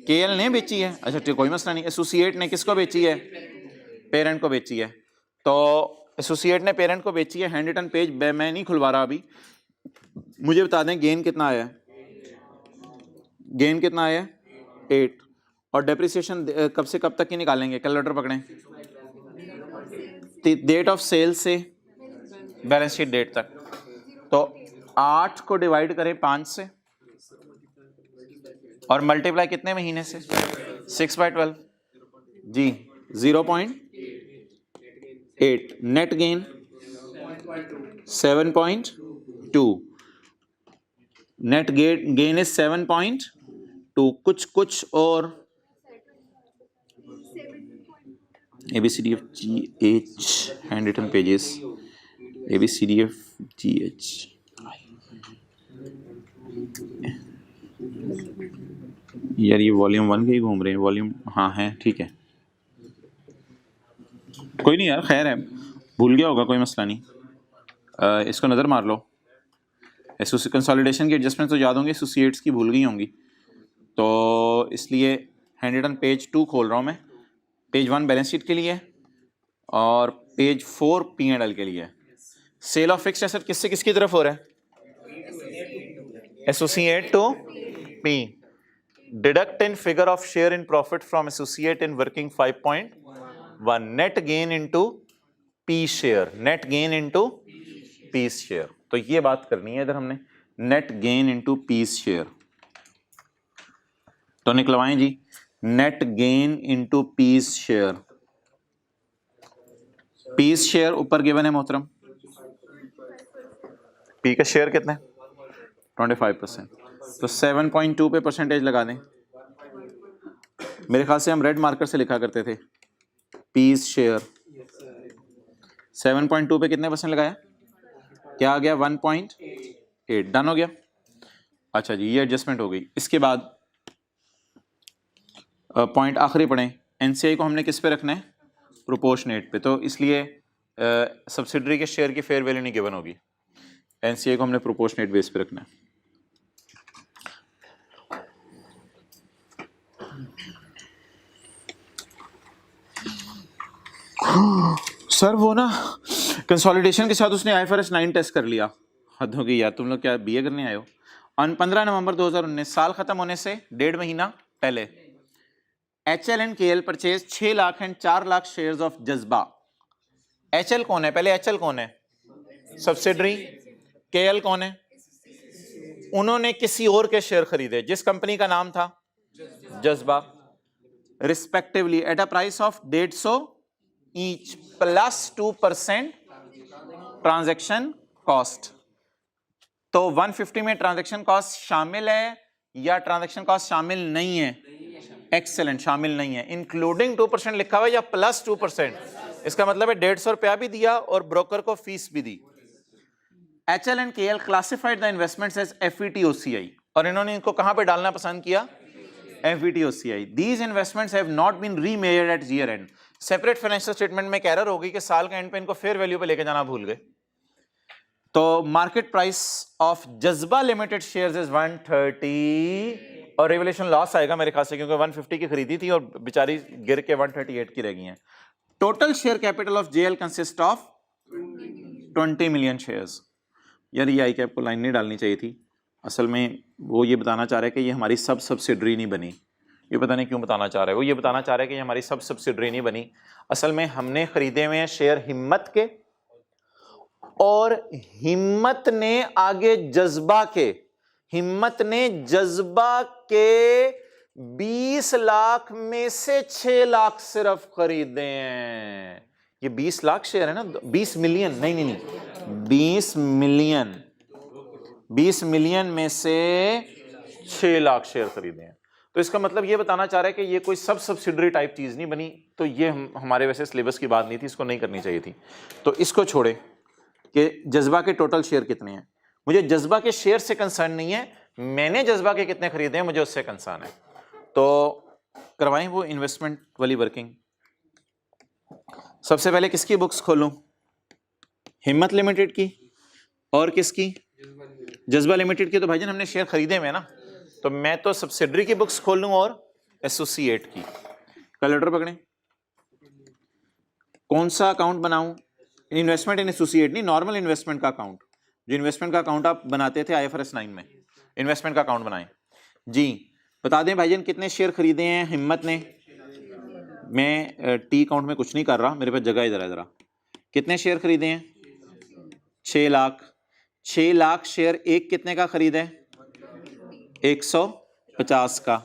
KL ने बेची है, अच्छा ठीक, कोई मसला नहीं। एसोसिएट ने किसको बेची है? पेरेंट को बेची है। तो एसोसिएट ने पेरेंट को बेची है। हैंड रिटन पेज मैं नहीं खुलवा रहा अभी, मुझे बता दें गेन कितना आया? गेन कितना आया? 8। और डेप्रिसिएशन कब से कब तक की निकालेंगे? कैलकुलेटर पकड़ें। डेट ऑफ सेल से बैलेंस शीट डेट तक, तो 8 को डिवाइड करें 5 से और मल्टीप्लाई कितने महीने से? 6/12 जी। 0.8। Net gain 7.2। Net gain is 7.2। कुछ और ABCDFGH hand written pages ABCDFGH यार ये वॉल्यूम 1 के ही घूम रहे हैं वॉल्यूम हाँ है ठीक है कोई नहीं यार खैर है भूल गया होगा कोई मसला नहीं इसको नज़र मार लो एसोसिएट कंसोलिडेशन की एडजस्टमेंट तो याद होंगे एसोसिएट्स की भूल गई होंगी तो इसलिए हैंड रिटन पेज 2 खोल रहा हूँ मैं पेज 1 बैलेंस शीट के लिए और पेज 4 P&L के लिए सेल ऑफ फिक्स्ड एसेट किससे किसकी तरफ हो रहा है associate to P deduct in figure of share in profit from associate in working 5.1 net gain into P share net gain into P's share तो ये बात करनी है इधर हमने net gain into P's share तो निकलवाएं जी net gain into P's share ऊपर गिवन है मोहतरम पी का शेयर कितना है 25% तो 7.2 पे परसेंटेज लगा दें मेरे ख्याल से हम रेड मार्कर से लिखा करते थे पीस शेयर 7.2 पे कितने परसेंट लगाया क्या आ गया 1.8 डन हो गया अच्छा जी ये एडजस्टमेंट हो गई इसके बाद पॉइंट आखिरी पढ़ें एनसीआई को हमने किस पे रखना है प्रोपोर्शनेट पे तो इसलिए सब्सिडरी के शेयर की फेयर वैल्यू नहीं गिवन होगी एनसीआई को हमने प्रोपोर्शनेट बेस पे रखना है सर वो ना कंसोलिडेशन के साथ उसने IFRS 9 टेस्ट कर लिया हद हो गई यार तुम लोग क्या बीए करने आए हो ऑन 15 नवंबर 2019 साल खत्म होने से 1.5 महीना पहले HL and KL purchase 6 lakh and 4 lakh shares of जज्बा HL कौन है पहले HL कौन है सब्सिडरी KL कौन है उन्होंने किसी और के शेयर खरीदे जिस कंपनी का नाम था जज्बा respectively at a price of 150 each plus 2% transaction cost तो 150 में ट्रांजैक्शन कॉस्ट शामिल है या ट्रांजैक्शन कॉस्ट शामिल नहीं है एक्सेलेंट शामिल नहीं है इंक्लूडिंग 2% लिखा हुआ या प्लस 2% इसका मतलब है 150 रुपया भी दिया और ब्रोकर को फीस भी दी HL and KL classified the investments as FVTOCI और इन्होंने इनको कहां पे डालना पसंद किया FVTOCI these investments have not been remeasured at year end separate financial statement में एरर हो गई कि साल के एंड पे इनको फेयर वैल्यू पे लेके जाना भूल गए तो मार्केट प्राइस ऑफ जज्बा लिमिटेड शेयर्स इज 130 और रेवल्यूशन लॉस आएगा मेरे ख्याल से क्योंकि 150 की खरीदी थी और बेचारी गिर के 138 की रह गई हैं total share capital of JL consist of 20 million shares यार ये आई कैप को लाइन नहीं डालनी चाहिए थी असल में वो ये बताना चाह रहा है कि ये हमारी सब सब्सिडरी नहीं बनी ये पता नहीं क्यों बताना चाह रहा है वो ये बताना चाह रहा है कि ये हमारी सब सब्सिडरी नहीं बनी असल में हमने खरीदे हुए हैं शेयर हिम्मत के और हिम्मत ने आगे जज्बा के 20 लाख में से 6 लाख सिर्फ खरीदे हैं ये 20 लाख शेयर है ना 20 मिलियन नहीं 20 मिलियन में से 6 लाख शेयर खरीदे हैं तो इसका मतलब ये बताना चाह रहा है कि ये कोई सब सब्सिडरी टाइप चीज नहीं बनी तो ये हमारे वैसे सिलेबस की बात नहीं थी इसको नहीं करनी चाहिए थी तो इसको छोड़े कि जज्बा के टोटल शेयर कितने हैं मुझे जज्बा के शेयर से कंसर्न नहीं है मैंने जज्बा के कितने खरीदे हैं मुझे उससे कंसर्न है तो करवाएं वो इन्वेस्टमेंट वाली वर्किंग सबसे पहले किसकी बुक्स खोलूं हिम्मत लिमिटेड की और किसकी जज्बा लिमिटेड की तो भाईजान हमने शेयर खरीदे हुए ना तो मैं तो सब्सिडरी की बुक्स खोल लूं और एसोसिएट की कैलकुलेटर पकड़ें कौन सा अकाउंट बनाऊं इन्वेस्टमेंट इन एसोसिएट नहीं नॉर्मल इन्वेस्टमेंट का अकाउंट जो इन्वेस्टमेंट का अकाउंट आप बनाते थे IFRS 9 में इन्वेस्टमेंट का अकाउंट बनाएं जी बता दें भाईजान कितने शेयर खरीदे हैं हिम्मत ने मैं टी अकाउंट में कुछ नहीं कर रहा मेरे पास जगह इधर है जरा कितने शेयर खरीदे हैं 6 लाख शेयर एक कितने का खरीदे 150 का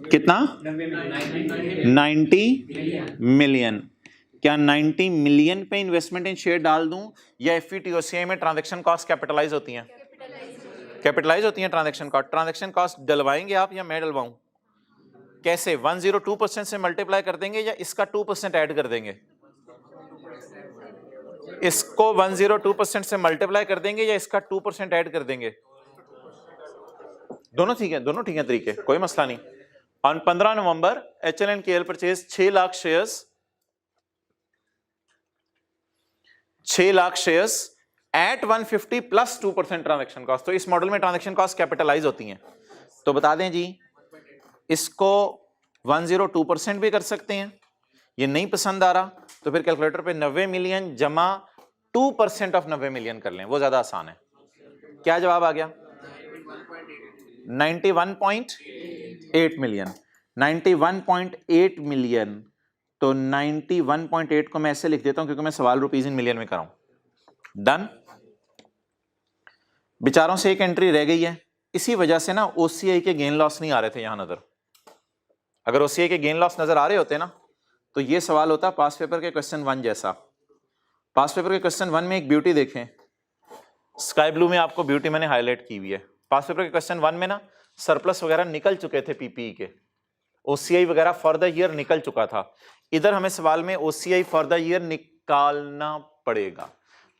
कितना 90 मिलियन क्या 90 मिलियन पे इन्वेस्टमेंट इन शेयर डाल दूं या FVTOCI में ट्रांजैक्शन कॉस्ट कैपिटलाइज होती हैं ट्रांजैक्शन कॉस्ट डलवाएंगे आप या मैं डलवाऊं कैसे 102% से मल्टीप्लाई कर देंगे या इसका 2% ऐड कर देंगे? इसको 102% से मल्टीप्लाई कर देंगे या इसका 2% ऐड कर देंगे? दोनों ठीक है तरीके, कोई मसला नहीं। On 15 November HLNKL purchase 6 lakh shares at 150 plus 2% transaction cost. तो इस मॉडल में ट्रांजैक्शन कॉस्ट कैपिटलाइज होती हैं, तो बता दें जी इसको 102% भी कर सकते हैं। ये नहीं पसंद आ रहा तो फिर कैलकुलेटर पे 90 मिलियन जमा 2% ऑफ 90 मिलियन कर लें, वो ज्यादा आसान है। क्या जवाब आ गया? 91.8 मिलियन। 91.8 मिलियन, तो 91.8 को मैं ऐसे लिख देता हूं क्योंकि मैं सवाल रुपीज इन मिलियन में कराऊं। डन। बेचारों से एक एंट्री रह गई है, इसी वजह से ना ओसीआई के गेन लॉस नहीं आ रहे थे यहां नजर। अगर ओसीआई के गेन लॉस नजर आ रहे होते ना तो ये सवाल होता पास पेपर के क्वेश्चन 1 जैसा। पास पेपर के क्वेश्चन 1 में एक ब्यूटी देखें, स्काई ब्लू में आपको ब्यूटी मैंने हाईलाइट की हुई है। पास पेपर के क्वेश्चन 1 में ना सरप्लस वगैरह निकल चुके थे पीपीई के, ओसीआई वगैरह फॉर द ईयर निकल चुका था। इधर हमें सवाल में ओसीआई फॉर द ईयर निकालना पड़ेगा।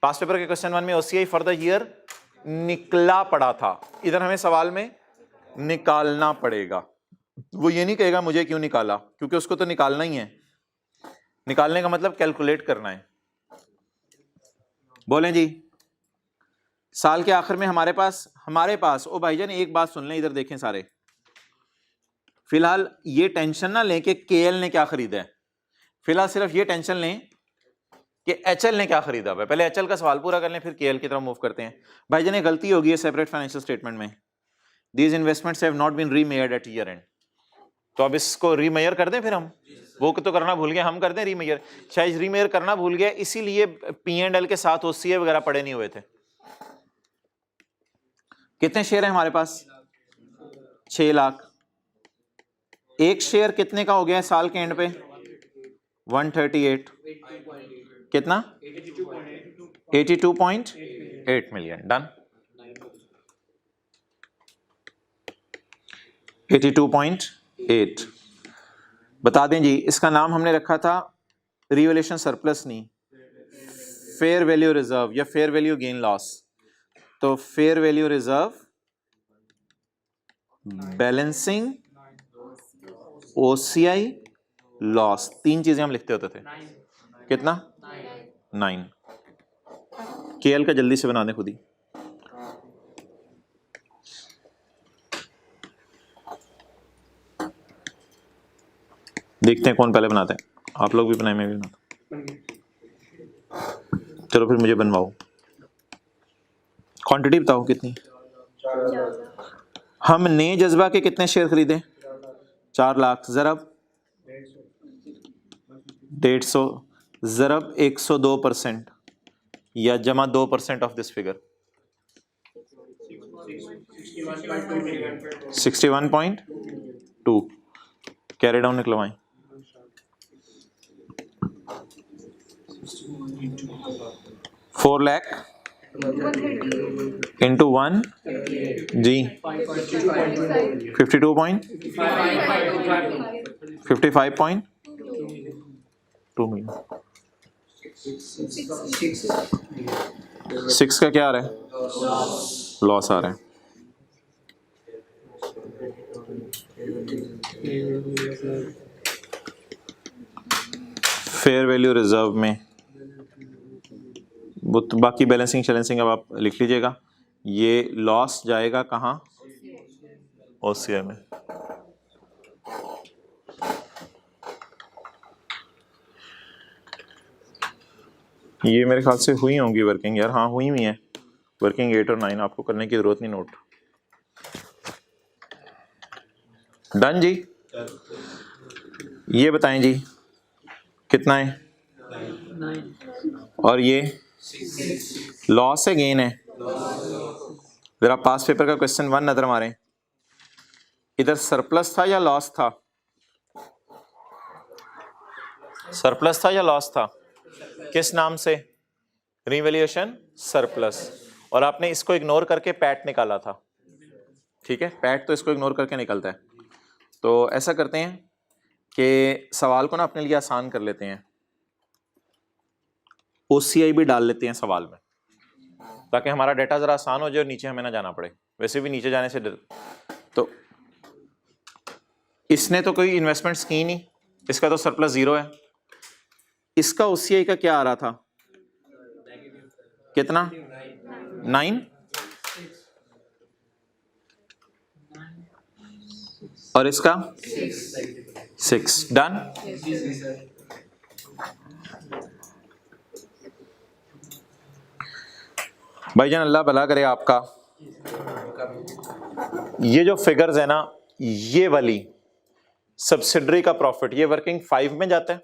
पास पेपर के क्वेश्चन 1 में ओसीआई फॉर द ईयर निकला पड़ा था, इधर हमें सवाल में निकालना पड़ेगा। वो ये नहीं कहेगा मुझे क्यों निकाला, क्योंकि उसको तो निकालना ही है। निकालने का मतलब कैलकुलेट करना है। बोलें जी, साल के आखिर में हमारे पास ओ भाईजान एक बात सुन लें, इधर देखें सारे। फिलहाल ये टेंशन ना लें कि केएल ने क्या खरीदा है, फिलहाल सिर्फ ये टेंशन लें कि एचएल ने क्या खरीदा है। पहले एचएल का सवाल पूरा कर लें फिर केएल की तरफ मूव करते हैं। भाईजान ये गलती होगी है सेपरेट फाइनेंशियल स्टेटमेंट में, these investments have not been remeasured at year end. तो अब इसको रीमेयर कर दें, फिर हम वो तो करना भूल गए, हम कर दें रीमेयर। शायद रीमेयर करना भूल गए इसीलिए P&L के साथ ओसीए वगैरह पड़े नहीं हुए थे। कितने शेयर है हमारे पास? 6 लाख। एक शेयर कितने का हो गया है साल के एंड पे? 138। कितना? 82.8 मिलियन। डन। 82.8। बता दें जी इसका नाम हमने रखा था रिवैल्यूएशन सरप्लस नहीं, फेयर वैल्यू रिजर्व या फेयर वैल्यू गेन लॉस। तो fair value reserve balancing OCI loss, 3 चीजें हम लिखते होते थे। कितना? 9। केएल का जल्दी से बना दें खुद ही। देखते हैं कौन पहले बनाता है, आप लोग भी बनाए, मैं भी बनाता। चलो फिर मुझे बनवाओ। क्वांटिटी बताओ कितनी? हमने जज्बा के कितने शेयर खरीदे? 4 लाख। ज़रब 150, ज़रब 102% या जमा 2% of this figure 61.2। Carry down निकलवाएं। 4 लाख इंटू 1 जी 55.2 मिलियन। 6 का क्या आ रहा है? लॉस आ रहा है। फेयर वैल्यू रिजर्व में वो तो बाकी बैलेंसिंग शैलेंसिंग अब आप लिख लीजिएगा। ये लॉस जाएगा कहाँ? ओसीआई में। ये मेरे ख्याल से हुई होंगी वर्किंग यार। हाँ हुई है वर्किंग 8 और 9, आपको करने की जरूरत नहीं नोट। डन जी। ये बताएं जी कितना है? 9। और ये लॉस है गेन है? जरा पास पेपर का क्वेश्चन 1 नजर मारें, इधर सरप्लस था या लॉस था? सरप्लस था या लॉस था? किस नाम से? Revaluation surplus. और आपने इसको इग्नोर करके पैट निकाला था, ठीक है? पैट तो इसको इग्नोर करके निकलता है। तो ऐसा करते हैं कि सवाल को ना अपने लिए आसान कर लेते हैं, OCI भी डाल लेते हैं सवाल में, ताकि हमारा डेटा जरा आसान हो जाए और नीचे हमें ना जाना पड़े। वैसे भी नीचे जाने से डर, तो इसने तो कोई इन्वेस्टमेंट्स की नहीं, इसका तो सरप्लस 0 है। इसका OCI का क्या आ रहा था, कितना, 9, और इसका 6। डन। भाईजान अल्लाह भला करे आपका। ये जो फिगर्स है ना, ये वाली सब्सिडरी का प्रॉफिट, ये वर्किंग 5 में जाता है।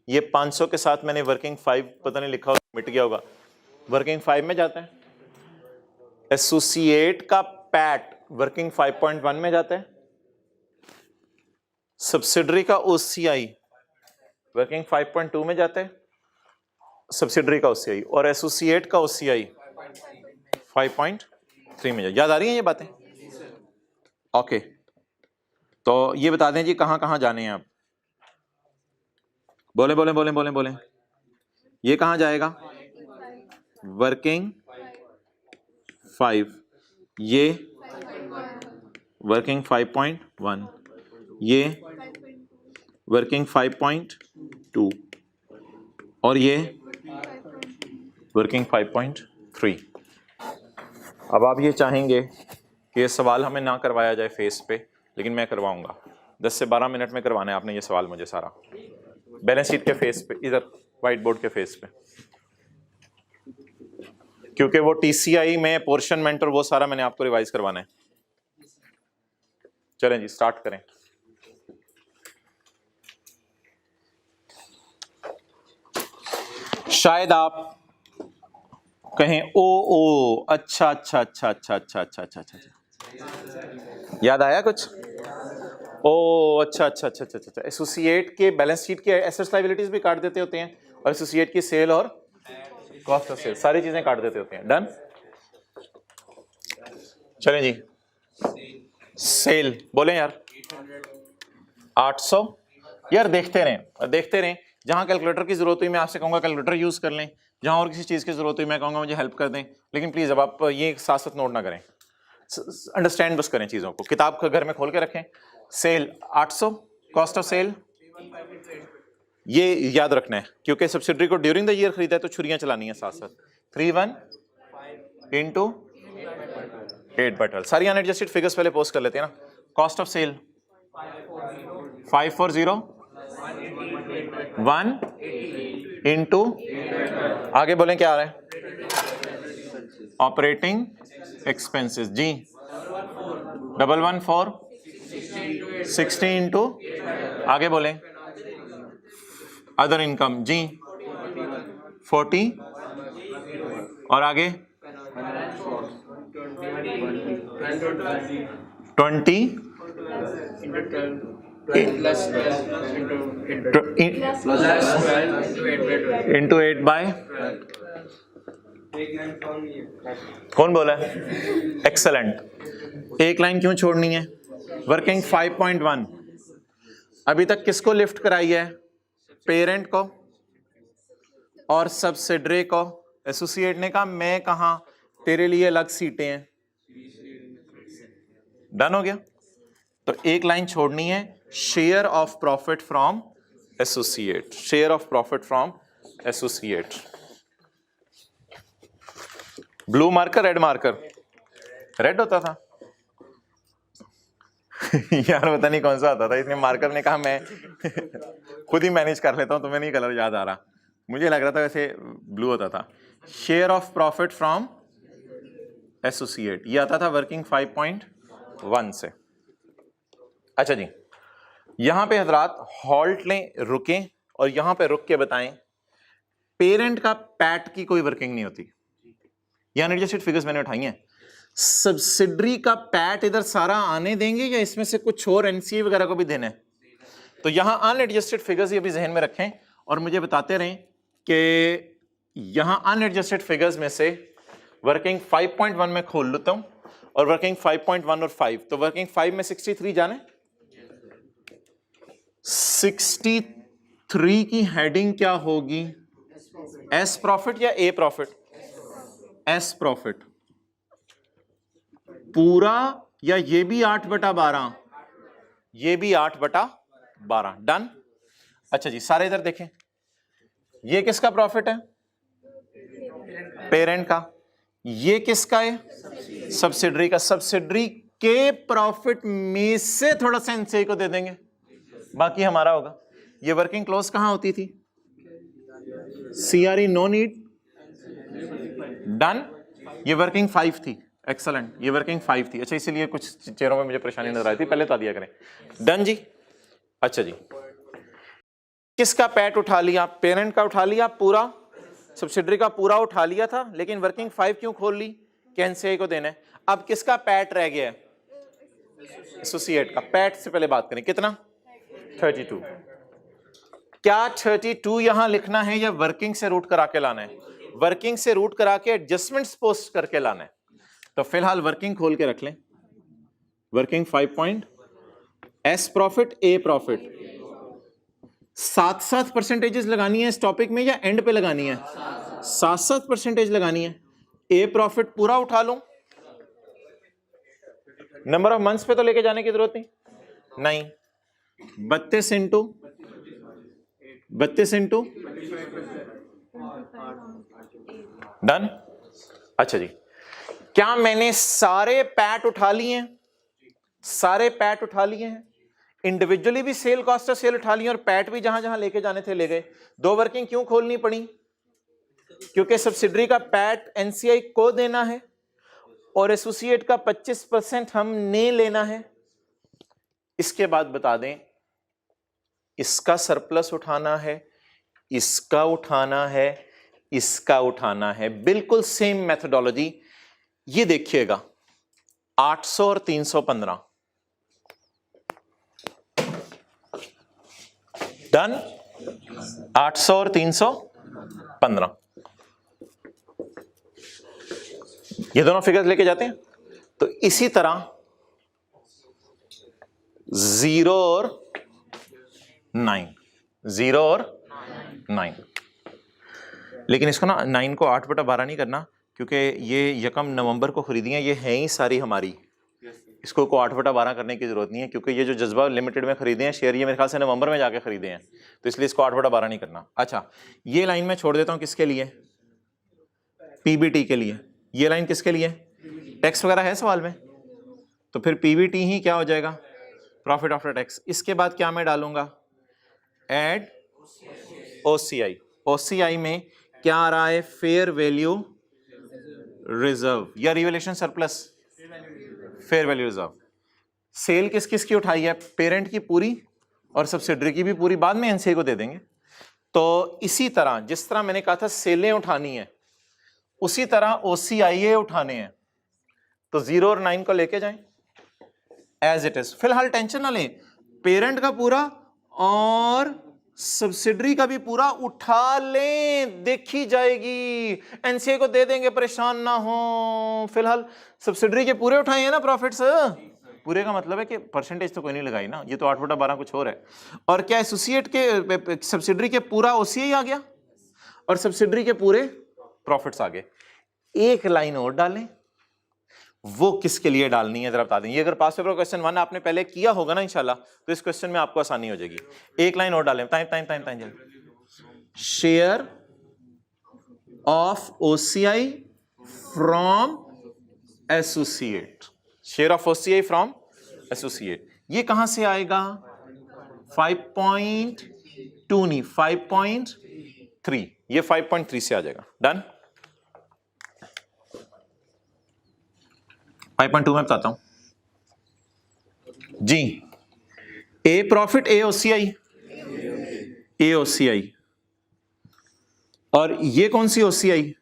ये 500 के साथ मैंने वर्किंग 5 पता नहीं लिखा, मिट गया होगा, वर्किंग 5 में जाता है। एसोसिएट का पैट वर्किंग 5.1 में जाता है। सब्सिडरी का OCI वर्किंग 5.2 में जाता है, सब्सिडरी का OCI, और एसोसिएट का OCI 5.3 में जाता। याद आ रही हैं ये बातें? ओके, तो ये बता दें जी कहां कहां जाने हैं आप, बोले बोले बोले बोले बोले। ये कहां जाएगा, वर्किंग 5, ये वर्किंग 5.1, ये वर्किंग 5.2, और ये वर्किंग 5.3। अब आप ये चाहेंगे कि ये सवाल हमें ना करवाया जाए फेस पे, लेकिन मैं करवाऊंगा। 10 से 12 मिनट में करवाना है आपने ये सवाल मुझे सारा, बैलेंस शीट के फेस पे, इधर व्हाइट बोर्ड के फेस पे, क्योंकि वो TCI में पोर्शन मेंटर वो सारा मैंने आपको रिवाइज करवाना है। चलें जी स्टार्ट करें। शायद आप कहें ओ अच्छा अच्छा अच्छा अच्छा अच्छा अच्छा अच्छा अच्छा, याद आया कुछ? ओ अच्छा अच्छा अच्छा अच्छा अच्छा। एसोसिएट के बैलेंस शीट के एसेट्स लायबिलिटीज भी काट देते होते हैं, और एसोसिएट की सेल और कॉस्ट ऑफ सेल सारी चीजें काट देते होते हैं। डन। चलें जी, सेल बोले यार 800। यार देखते रहें, जहां कैलकुलेटर की जरूरत हुई मैं आपसे कहूंगा कैलकुलेटर यूज कर लें, जहां और किसी चीज की जरूरत हुई मैं कहूंगा मुझे हेल्प कर दें। लेकिन प्लीज अब आप ये साथ साथ नोट ना करें, अंडरस्टैंड बस करें चीजों को। किताब को घर में खोल के रखें। सेल 800, कॉस्ट ऑफ सेल ये याद रखना है, क्योंकि सब्सिडरी को ड्यूरिंग द ईयर खरीदा है तो छुरियां चलानी है साथ साथ। 31 इंटू 8/12। सारी अनएडजस्टेड फिगर्स पहले पोस्ट कर लेते हैं ना। कॉस्ट ऑफ सेल 540 1 इंटू, आगे बोलें क्या आ रहा है, ऑपरेटिंग एक्सपेंसेस जी 114 60 इंटू, आगे बोलें अदर इनकम जी 40, और आगे 20 इंटू 8 बाय, कौन बोला है? एक्सेलेंट। एक लाइन क्यों छोड़नी है? वर्किंग 5.1 अभी तक किसको लिफ्ट कराई है? पेरेंट को और सब्सिडरी को। एसोसिएट ने कहा मैं कहां, तेरे लिए अलग सीटें हैं। डन हो गया। तो एक लाइन छोड़नी है, share of profit from associate, share of profit from associate. Blue marker red marker, red होता था यार पता नहीं कौन सा होता था, इसने मार्कर ने कहा मैं खुद ही मैनेज कर लेता हूं, तुम्हें नहीं कलर याद आ रहा, मुझे लग रहा था वैसे ब्लू होता था। Share of profit from associate ये आता था वर्किंग 5.1 से। अच्छा जी, यहां पे हजरात हॉल्ट लें, रुकें और यहां पे रुक के बताएं पेरेंट का पैट की कोई वर्किंग नहीं होती। यहां एडजस्टेड फिगर्स मैंने उठाई हैं। सब्सिडरी का पैट इधर सारा आने देंगे या इसमें से कुछ और एनसीए वगैरह को भी देना है? तो यहां अनएडजस्टेड फिगर्स ये भी जहन में रखें और मुझे बताते रहें कि यहां अनएडजस्टेड फिगर्स में से वर्किंग 5.1 में खोल लेता हूं और वर्किंग 5.1 और 5, तो वर्किंग 5 में 63 जाने 63 की हेडिंग क्या होगी? एस प्रॉफिट या ए प्रॉफिट? एस प्रॉफिट पूरा, या ये भी 8/12? ये भी 8/12। डन। अच्छा जी, सारे इधर देखें, ये किसका प्रॉफिट है? पेरेंट का। ये किसका है? सब्सिडरी का। सब्सिडरी के प्रॉफिट में से थोड़ा सा एनसीआई को दे देंगे, बाकी हमारा होगा। ये वर्किंग क्लोज कहां होती थी? CRE no need. डन। ये वर्किंग 5 थी। एक्सलेंट, ये वर्किंग 5 थी। अच्छा, इसीलिए कुछ चेहरों में मुझे परेशानी नजर आई थी, पहले तो आ दिया करें। डन जी। अच्छा जी, किसका पैट उठा लिया? पेरेंट का उठा लिया पूरा, सब्सिडरी का पूरा उठा लिया था, लेकिन वर्किंग 5 क्यों खोल ली? एनसीआई को देना है। अब किसका पैट रह गया है? एसोसिएट का। पैट से पहले बात करें, कितना? 32। क्या 32 यहां लिखना है या वर्किंग से रूट करा के लाना है? वर्किंग से रूट करा के एडजस्टमेंट्स पोस्ट करके लाना है। तो फिलहाल वर्किंग खोल के रख लें। वर्किंग 5 पॉइंट, एस प्रॉफिट, ए प्रॉफिट। 7-7 परसेंटेजेस लगानी है इस टॉपिक में या एंड पे लगानी है? 7-7 परसेंटेज लगानी है। ए प्रॉफिट पूरा उठा लूं, नंबर ऑफ मंथ्स पे तो लेके जाने की जरूरत नहीं। 32 इंटू डन। अच्छा जी, क्या मैंने सारे पैट उठा लिए हैं? सारे पैट उठा लिए हैं। इंडिविजुअली भी सेल कॉस्ट ऑफ सेल उठा लिए और पैट भी जहां जहां लेके जाने थे ले गए। 2 वर्किंग क्यों खोलनी पड़ी? क्योंकि सब्सिडरी का पैट एनसीआई को देना है और एसोसिएट का 25% हमने लेना है। इसके बाद बता दें, इसका सरप्लस उठाना है, इसका उठाना है, इसका उठाना है। बिल्कुल सेम मेथोडोलॉजी। ये देखिएगा, 800 और 315। डन। 800 और 315, ये दोनों फिगर्स लेके जाते हैं। तो इसी तरह 0 और 9, लेकिन इसको ना 9 को 8/12 नहीं करना, क्योंकि ये यकम नवंबर को खरीदी है, ये है ही सारी हमारी। इसको 8/12 करने की जरूरत नहीं है, क्योंकि ये जो जज्बा लिमिटेड में खरीदे हैं शेयर, ये मेरे ख्याल से नवंबर में जाके खरीदे हैं, तो इसलिए इसको 8/12 नहीं करना। अच्छा, ये लाइन मैं छोड़ देता हूं, किसके लिए? पीबीटी के लिए। ये लाइन किसके लिए? टैक्स वगैरह है सवाल में, तो फिर पीबीटी ही क्या हो जाएगा? Profit after tax. इसके बाद क्या मैं डालूंगा? Add OCI. ओसीआई में क्या आ रहा है? फेयर वैल्यू रिजर्व या revaluation surplus? Fair value reserve. Sale किस किस की उठाई है? पेरेंट की पूरी और सब्सिडरी की भी पूरी, बाद में एनसीआई को दे देंगे। तो इसी तरह जिस तरह मैंने कहा था सेलें उठानी है, उसी तरह ओसीआईए उठाने हैं। तो 0 और 9 को लेके जाएं एज इट इज। फिलहाल टेंशन ना लें, पेरेंट का पूरा और सब्सिडरी का भी पूरा उठा लें, देखी जाएगी, एनसीआई को दे देंगे, परेशान ना हो। फिलहाल सब्सिडरी के पूरे उठाए हैं ना प्रॉफिट्स? पूरे का मतलब है कि परसेंटेज तो कोई नहीं लगाई ना, ये तो 8/12 कुछ और है। और क्या एसोसिएट के सब्सिडरी के पूरा ओसीआई आ गया और सब्सिडरी के पूरे प्रॉफिट्स आ गए। एक लाइन और डालें, वो किसके लिए डालनी है जरा बता दें। ये अगर पास पेपर क्वेश्चन 1 आपने पहले किया होगा ना इंशाल्लाह, तो इस क्वेश्चन में आपको आसानी हो जाएगी। एक लाइन और डालें, time share of OCI from associate. Share of OCI from associate, ये कहां से आएगा? 5.2 नहीं, 5.3। ये 5.3 से आ जाएगा। डन। 5.2 में बताता हूं जी। ए प्रॉफिट, ए ओसीआई, ए ओसीआई। और ये कौन सी ओसीआई?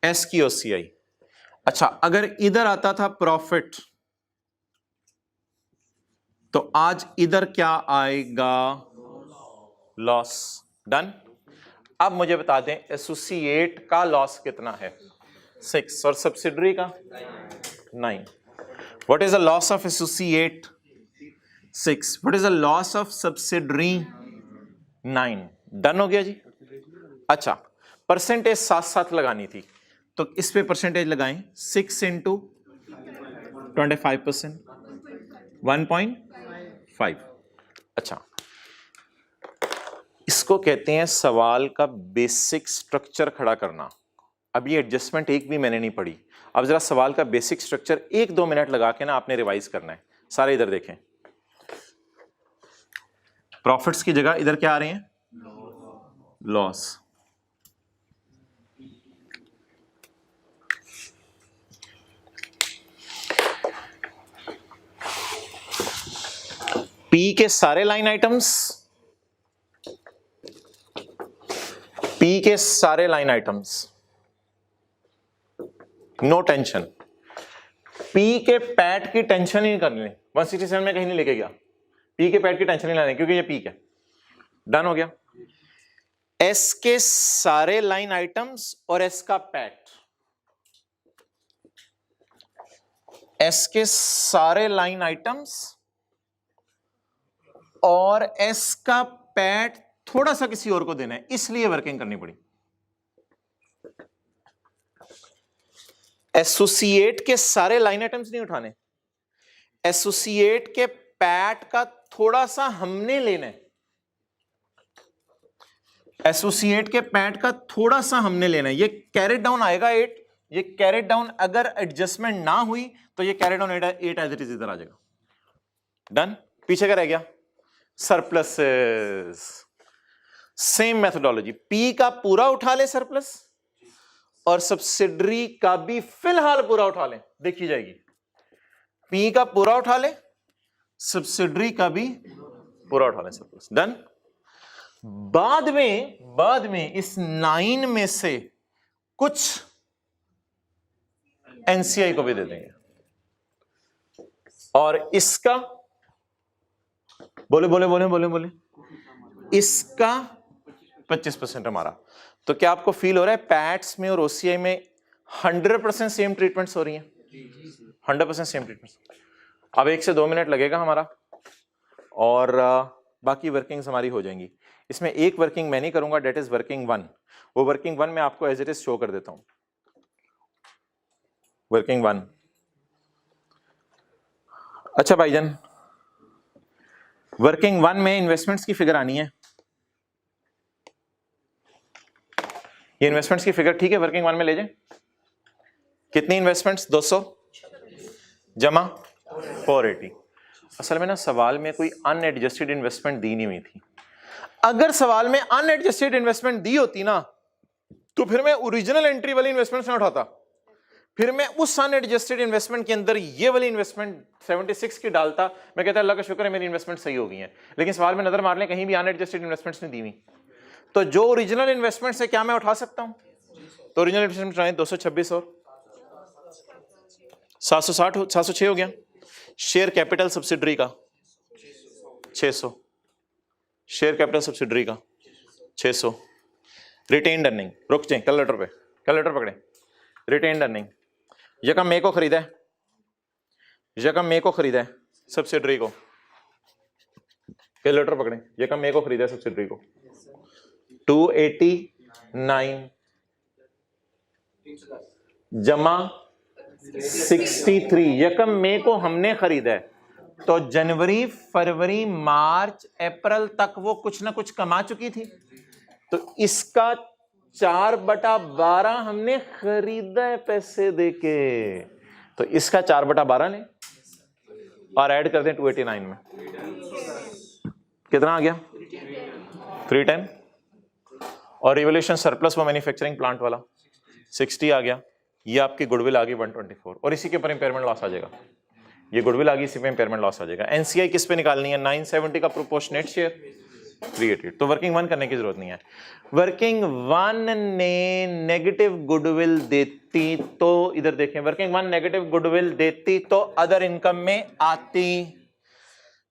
एस की ओसीआई। अच्छा, अगर इधर आता था प्रॉफिट, तो आज इधर क्या आएगा? लॉस। डन। अब मुझे बता दें एसोसिएट का लॉस कितना है? 6 और सब्सिडरी का 9। What is the loss of associate? 6. What is the loss of subsidiary? 9. Done हो गया जी। अच्छा, परसेंटेज साथ साथ लगानी थी, तो इस पे परसेंटेज लगाएं। 6 इंटू 25%, 1.5। अच्छा, इसको कहते हैं सवाल का बेसिक स्ट्रक्चर खड़ा करना। अब ये एडजस्टमेंट एक भी मैंने नहीं पढ़ी। अब जरा सवाल का बेसिक स्ट्रक्चर 1-2 मिनट लगा के ना आपने रिवाइज करना है। सारे इधर देखें, प्रॉफिट्स की जगह इधर क्या आ रहे हैं? लॉस। पी के सारे लाइन आइटम्स, पी के सारे line items, no tension. P के पैट की टेंशन ही नहीं करनी, 167 में कहीं नहीं लेके गया। पी के पैट की टेंशन नहीं लेनी क्योंकि ये पी है। डन हो गया। एस के सारे लाइन आइटम्स और एस का पैट, एस के सारे लाइन आइटम्स और एस का पैट थोड़ा सा किसी और को देना है, इसलिए वर्किंग करनी पड़ी। एसोसिएट के सारे लाइन आइटम्स नहीं उठाने, एसोसिएट के पैट का थोड़ा सा हमने लेना है, एसोसिएट के पैट का थोड़ा सा हमने लेना है। ये कैरेट डाउन आएगा 8, ये कैरेट डाउन अगर एडजस्टमेंट ना हुई तो ये carried down 8 as it is इधर आ जाएगा। डन। पीछे क्या रह गया? सरप्लसेस। सेम मेथोडोलॉजी, पी का पूरा उठा ले सरप्लस और सब्सिडरी का भी फिलहाल पूरा उठा ले, देखी जाएगी। पी का पूरा उठा ले, सब्सिडरी का भी पूरा उठा ले सरप्लस। डन। बाद में इस 9 में से कुछ एनसीआई को भी दे देंगे और इसका बोले इसका 25% हमारा। तो क्या आपको फील हो रहा है पैट्स में और ओसीआई में 100% सेम ट्रीटमेंट्स हो रही हैं? 100% सेम ट्रीटमेंट्स। अब 1 से 2 मिनट लगेगा हमारा और बाकी वर्किंग्स हमारी हो जाएंगी। इसमें एक वर्किंग मैं नहीं करूंगा, डेट इज वर्किंग 1। वो वर्किंग 1 मैं आपको एज इट इज शो कर देता हूं। वर्किंग 1। अच्छा भाईजान, वर्किंग 1 में इन्वेस्टमेंट्स की फिगर आनी है। ये इन्वेस्टमेंट्स की फिगर ठीक है, वर्किंग 1 में ले जाए। कितनी इन्वेस्टमेंट्स? 200 जमा 480। असल में ना सवाल में कोई अनएडजस्टेड इन्वेस्टमेंट दी नहीं हुई थी। अगर सवाल में अनएडजस्टेड इन्वेस्टमेंट दी होती ना तो फिर मैं ओरिजिनल एंट्री वाली इन्वेस्टमेंट ना उठाता, फिर मैं उस अनएडजस्टेड इन्वेस्टमेंट के अंदर ये वाली इन्वेस्टमेंट 76 की डालता। मैं कहता अल्लाह का शुक्र है मेरी इन्वेस्टमेंट सही हो गई है। लेकिन सवाल में नजर मार लें कहीं भी अनएडजस्टेड इन्वेस्टमेंट्स नहीं दी हुई, तो जो ओरिजिनल इन्वेस्टमेंट से क्या मैं उठा सकता हूं? तो ओरिजिनल इन्वेस्टमेंट उठाएं 226 और 760 706 हो गया। शेयर कैपिटल सब्सिडरी का 600, शेयर कैपिटल सब्सिडरी का 600। रिटेन्ड अर्निंग, रुक जाए कैलकुलेटर पे, कैलकुलेटर पकड़े। रिटेन्ड अर्निंग, यकम मे को खरीदा है, यकम मे को खरीदा है सब्सिडरी को, कैलकुलेटर पकड़े। यकम मे को खरीदा है सब्सिडरी को 289 जमा 63। यकम मे को हमने खरीदा है तो जनवरी फरवरी मार्च अप्रैल तक वो कुछ ना कुछ कमा चुकी थी, तो इसका 4/12 हमने खरीदा है पैसे देके, तो इसका 4/12 लें और ऐड कर दें 289 में। कितना आ गया? 310। और रिवोल्यूशन सरप्लस वो मैन्युफैक्चरिंग प्लांट वाला 60 आ गया। ये आपकी गुडविल आ गई 124 और इसी के ऊपर इंपेयरमेंट लॉस आ जाएगा। ये गुडविल आ गई, इसी पे इंपेयरमेंट लॉस आ जाएगा। एनसीआई किस पे निकालनी है? 970 का प्रोपोर्शनेट शेयर 388। तो वर्किंग 1 करने की जरूरत नहीं है। वर्किंग 1 ने नेगेटिव गुडविल देती तो इधर देखें, वर्किंग 1 नेगेटिव गुडविल देती तो अदर इनकम में आती,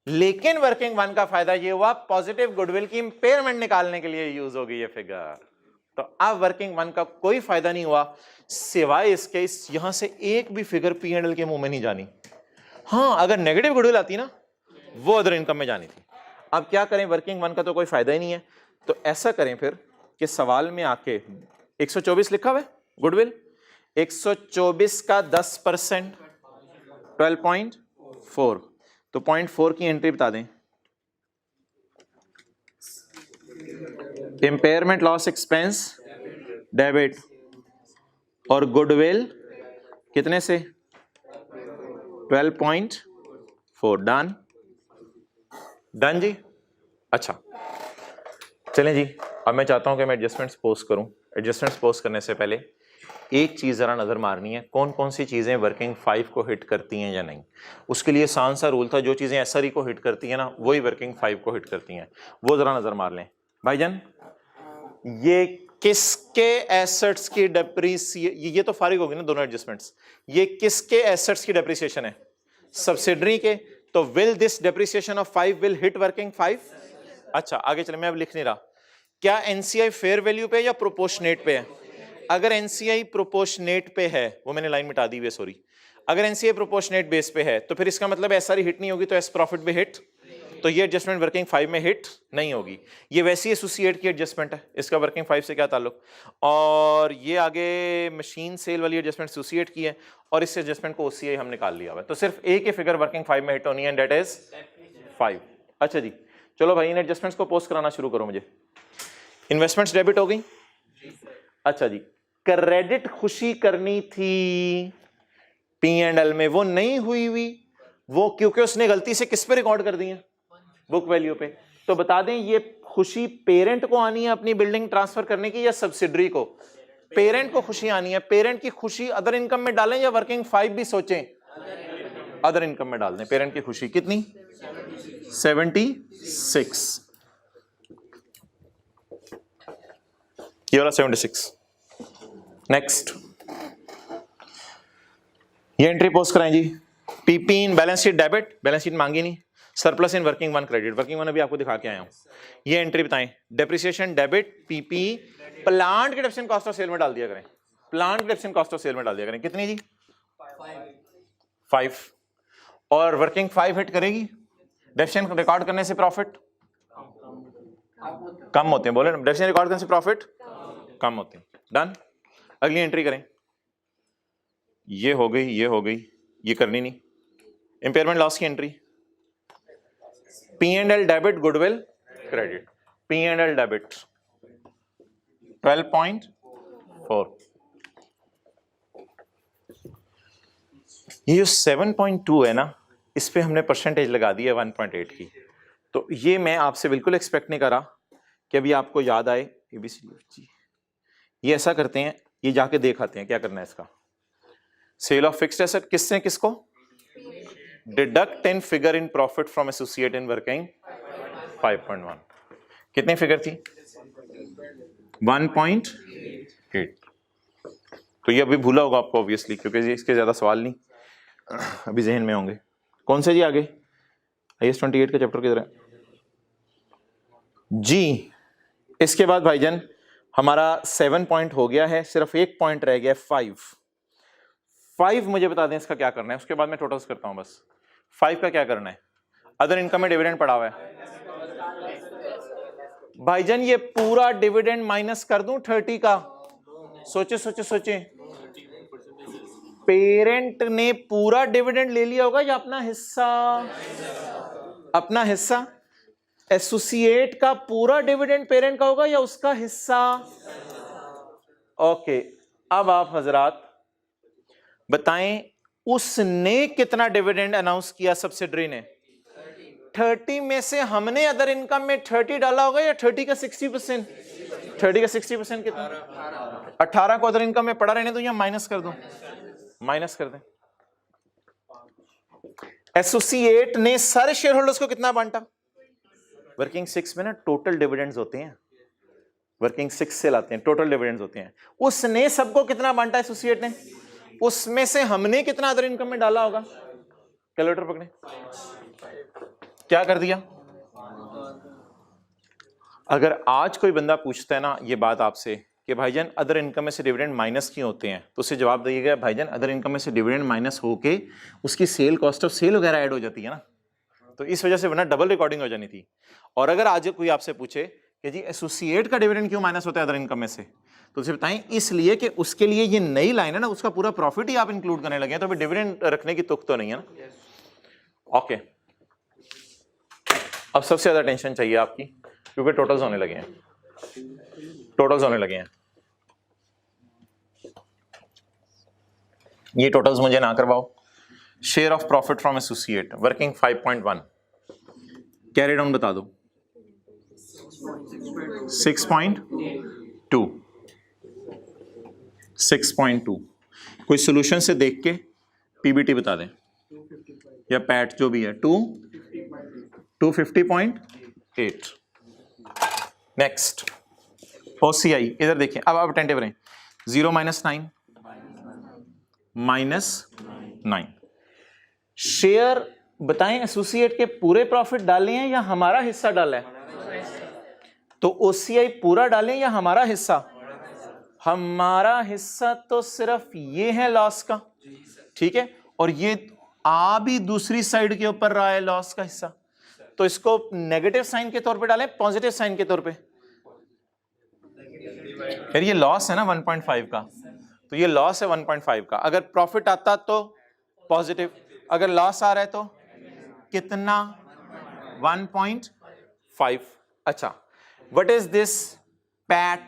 लेकिन वर्किंग 1 का फायदा ये हुआ पॉजिटिव गुडविल की इंपेयरमेंट निकालने के लिए यूज होगी ये फिगर। तो अब वर्किंग 1 का कोई फायदा नहीं हुआ सिवाय इसके यहां से एक भी फिगर P&L के मुंह में नहीं जानी। हाँ, अगर नेगेटिव गुडविल आती ना वो अदर इनकम में जानी थी। अब क्या करें, वर्किंग वन का तो कोई फायदा ही नहीं है, तो ऐसा करें फिर कि सवाल में आके 124 लिखा हुआ है गुडविल, 124 का 10% 12.4, तो 0.4 की एंट्री बता दें। इम्पेयरमेंट लॉस एक्सपेंस डेबिट और गुडविल कितने से 12.4। डन, डन जी। अच्छा चलें जी, अब मैं चाहता हूं कि मैं एडजस्टमेंट्स पोस्ट करूं। एडजस्टमेंट्स पोस्ट करने से पहले एक चीज जरा नजर मारनी है, कौन कौन सी चीजें वर्किंग 5 को हिट करती हैं या नहीं। उसके लिए आसान सा रूल था, जो चीजें एसआरई को हिट करती हैं ना वही वर्किंग 5 को हिट करती हैं, वो जरा नजर मार लें भाईजान। ये किसके एसेट्स की ये तो फारिग होगी ना दोनों एडजस्टमेंट्स, ये किसके एसेट्स की डेप्रिसिएशन है, सब्सिडरी के, तो will this depreciation of 5 will hit working 5। अच्छा आगे चले, मैं अब लिख नहीं रहा, क्या एनसीआई फेयर वैल्यू पे या प्रोपोर्शनेट पे है? अगर एनसीआई प्रोपोर्शनेट पे है, वो मैंने लाइन मिटा दी है सॉरी, अगर एनसीआई प्रोपोर्शनेट बेस पे है तो फिर इसका मतलब एसआरई हिट नहीं होगी, तो एस प्रॉफिट भी हिट, तो ये एडजस्टमेंट वर्किंग 5 में हिट नहीं होगी। ये वैसी एसोसिएट की एडजस्टमेंट है, इसका वर्किंग 5 से क्या ताल्लुक। और ये आगे मशीन सेल वाली एडजस्टमेंट एसोसिएट की है, और इस एडजस्टमेंट को ओसीआई हम निकाल लिया हुआ है, तो सिर्फ एक ही फिगर वर्किंग 5 में हिट होनी है, दैट इज 5। अच्छा जी चलो भाई, इन एडजस्टमेंट्स को पोस्ट कराना शुरू करो मुझे। इन्वेस्टमेंट्स डेबिट हो गई। अच्छा जी, क्रेडिट खुशी करनी थी P&L में, वो नहीं हुई वो क्योंकि उसने गलती से किस पे रिकॉर्ड कर दी है, बुक वैल्यू पे। तो बता दें ये खुशी पेरेंट को आनी है अपनी बिल्डिंग ट्रांसफर करने की या सब्सिडरी को? पेरेंट को खुशी आनी है। पेरेंट की खुशी अदर इनकम में डालें या वर्किंग 5 भी सोचें? अदर इनकम में डाल दें। पेरेंट की खुशी कितनी? 76, ये वाला 76। नेक्स्ट, ये एंट्री पोस्ट कराएं जी। PP in balance sheet debit, balance sheet मांगी नहीं, surplus in working one credit, working one अभी आपको दिखा के आया हूं। ये एंट्री बताएं, डेप्रिसिएशन डेबिट पीपी, प्लांट के डेप्रिसिएशन कॉस्ट ऑफ सेल में डाल दिया करें, प्लांट के डेप्रिसिएशन कॉस्ट ऑफ सेल में डाल दिया करें। कितनी जी? 5। और वर्किंग 5 हिट करेगी, डेप्रिसिएशन रिकॉर्ड करने से प्रॉफिट कम होते हैं, बोले ना, डेप्रिसिएशन रिकॉर्ड करने से प्रॉफिट कम होते हैं। डन, अगली एंट्री करें। ये हो गई, ये हो गई, ये करनी नहीं। इंपेयरमेंट लॉस की entry, P&L debit goodwill credit, P&L debit 12.4। ये जो 7.2 है ना, इस पे हमने परसेंटेज लगा दी है 1.8 की, तो ये मैं आपसे बिल्कुल एक्सपेक्ट नहीं करा कि अभी आपको याद आए ABCD। ये ऐसा करते हैं, ये जाके देख आते हैं क्या करना है इसका। सेल ऑफ फिक्स्ड एसेट किससे किसको? Deduct in figure in profit from associate in working 5.1। कितनी फिगर थी? 1.8। तो ये अभी भूला होगा आपको ऑब्वियसली, क्योंकि इसके ज्यादा सवाल नहीं अभी जहन में होंगे। कौन से जी आगे? IAS 28 का चैप्टर किधर है जी? इसके बाद भाईजान हमारा 7 पॉइंट हो गया है, सिर्फ एक पॉइंट रह गया, 5 मुझे बता दें इसका क्या करना है, उसके बाद मैं टोटल्स करता हूं बस। 5 का क्या करना है? अदर इनकम में डिविडेंड पड़ा हुआ है भाईजान, ये पूरा डिविडेंड माइनस कर दूं 30 का? सोचे सोचे सोचे, पेरेंट ने पूरा डिविडेंड ले लिया होगा या अपना हिस्सा? अपना हिस्सा। एसोसिएट का पूरा डिविडेंड पेरेंट का होगा या उसका हिस्सा? ओके, अब आप हजरात बताएं उसने कितना डिविडेंड अनाउंस किया सब्सिडरी ने? 30 में से हमने अदर इनकम में 30 डाला होगा या 30 का 60%? 30 का 60% कितना? 18 को अदर इनकम में पड़ा रहने दो या माइनस कर दूं? माइनस कर दें। एसोसिएट ने सारे शेयर होल्डर्स को कितना बांटा? वर्किंग 6 में ना टोटल डिविडेंड्स होते हैं, वर्किंग 6 से लाते हैं, टोटल डिविडेंड्स होते हैं। उसने सबको कितना बांटा एसोसिएट ने? उसमें से हमने कितना अदर इनकम में डाला होगा? कैलकुलेटर पकड़े, क्या कर दिया? अगर आज कोई बंदा पूछता है ना ये बात आपसे कि भाईजान अदर इनकम में से डिविडेंड माइनस क्यों होते हैं, तो उसे जवाब दिएगा भाईजान अदर इनकम में से डिविडेंड माइनस होके उसकी सेल, कॉस्ट ऑफ सेल वगैरह ऐड हो जाती है ना, तो इस वजह से वरना डबल रिकॉर्डिंग हो जानी थी। और अगर आज कोई आपसे पूछे कि जी एसोसिएट का डिविडेंड क्यों माइनस होता है अदर इनकम में से, तो उसे बताएं इसलिए कि उसके लिए ये नई लाइन है ना, उसका पूरा प्रॉफिट ही आप इंक्लूड करने लगे हैं, तो अभी डिविडेंड रखने की तुक तो नहीं है ना। ओके, अब सबसे ज्यादा टेंशन चाहिए आपकी, क्योंकि टोटल्स होने लगे हैं, टोटल्स होने लगे हैं। ये टोटल्स मुझे ना करवाओ। Share of profit from associate working 5.1, carry down बता दो 6.2, 6.2। कोई सॉल्यूशन से देख के पीबीटी बता दें या पैट जो भी है, 250.8। नेक्स्ट ओसीआई, इधर देखिए, अब आप अटेंटिव रहें। 0 - 9 -9। शेयर बताएं एसोसिएट के पूरे प्रॉफिट डाले हैं या हमारा हिस्सा डाला है? तो ओसीआई पूरा डालें या हमारा हिस्सा? हमारा हिस्सा तो सिर्फ ये है लॉस का, ठीक है, और ये आ भी दूसरी साइड के ऊपर रहा है लॉस का हिस्सा, तो इसको नेगेटिव साइन के तौर पे डालें पॉजिटिव साइन के तौर पे? फिर ये लॉस है ना 1.5 का, तो ये लॉस है 1.5 का। अगर प्रॉफिट आता तो पॉजिटिव, अगर लॉस आ रहा है तो कितना? 1.5। अच्छा, what is this PAT,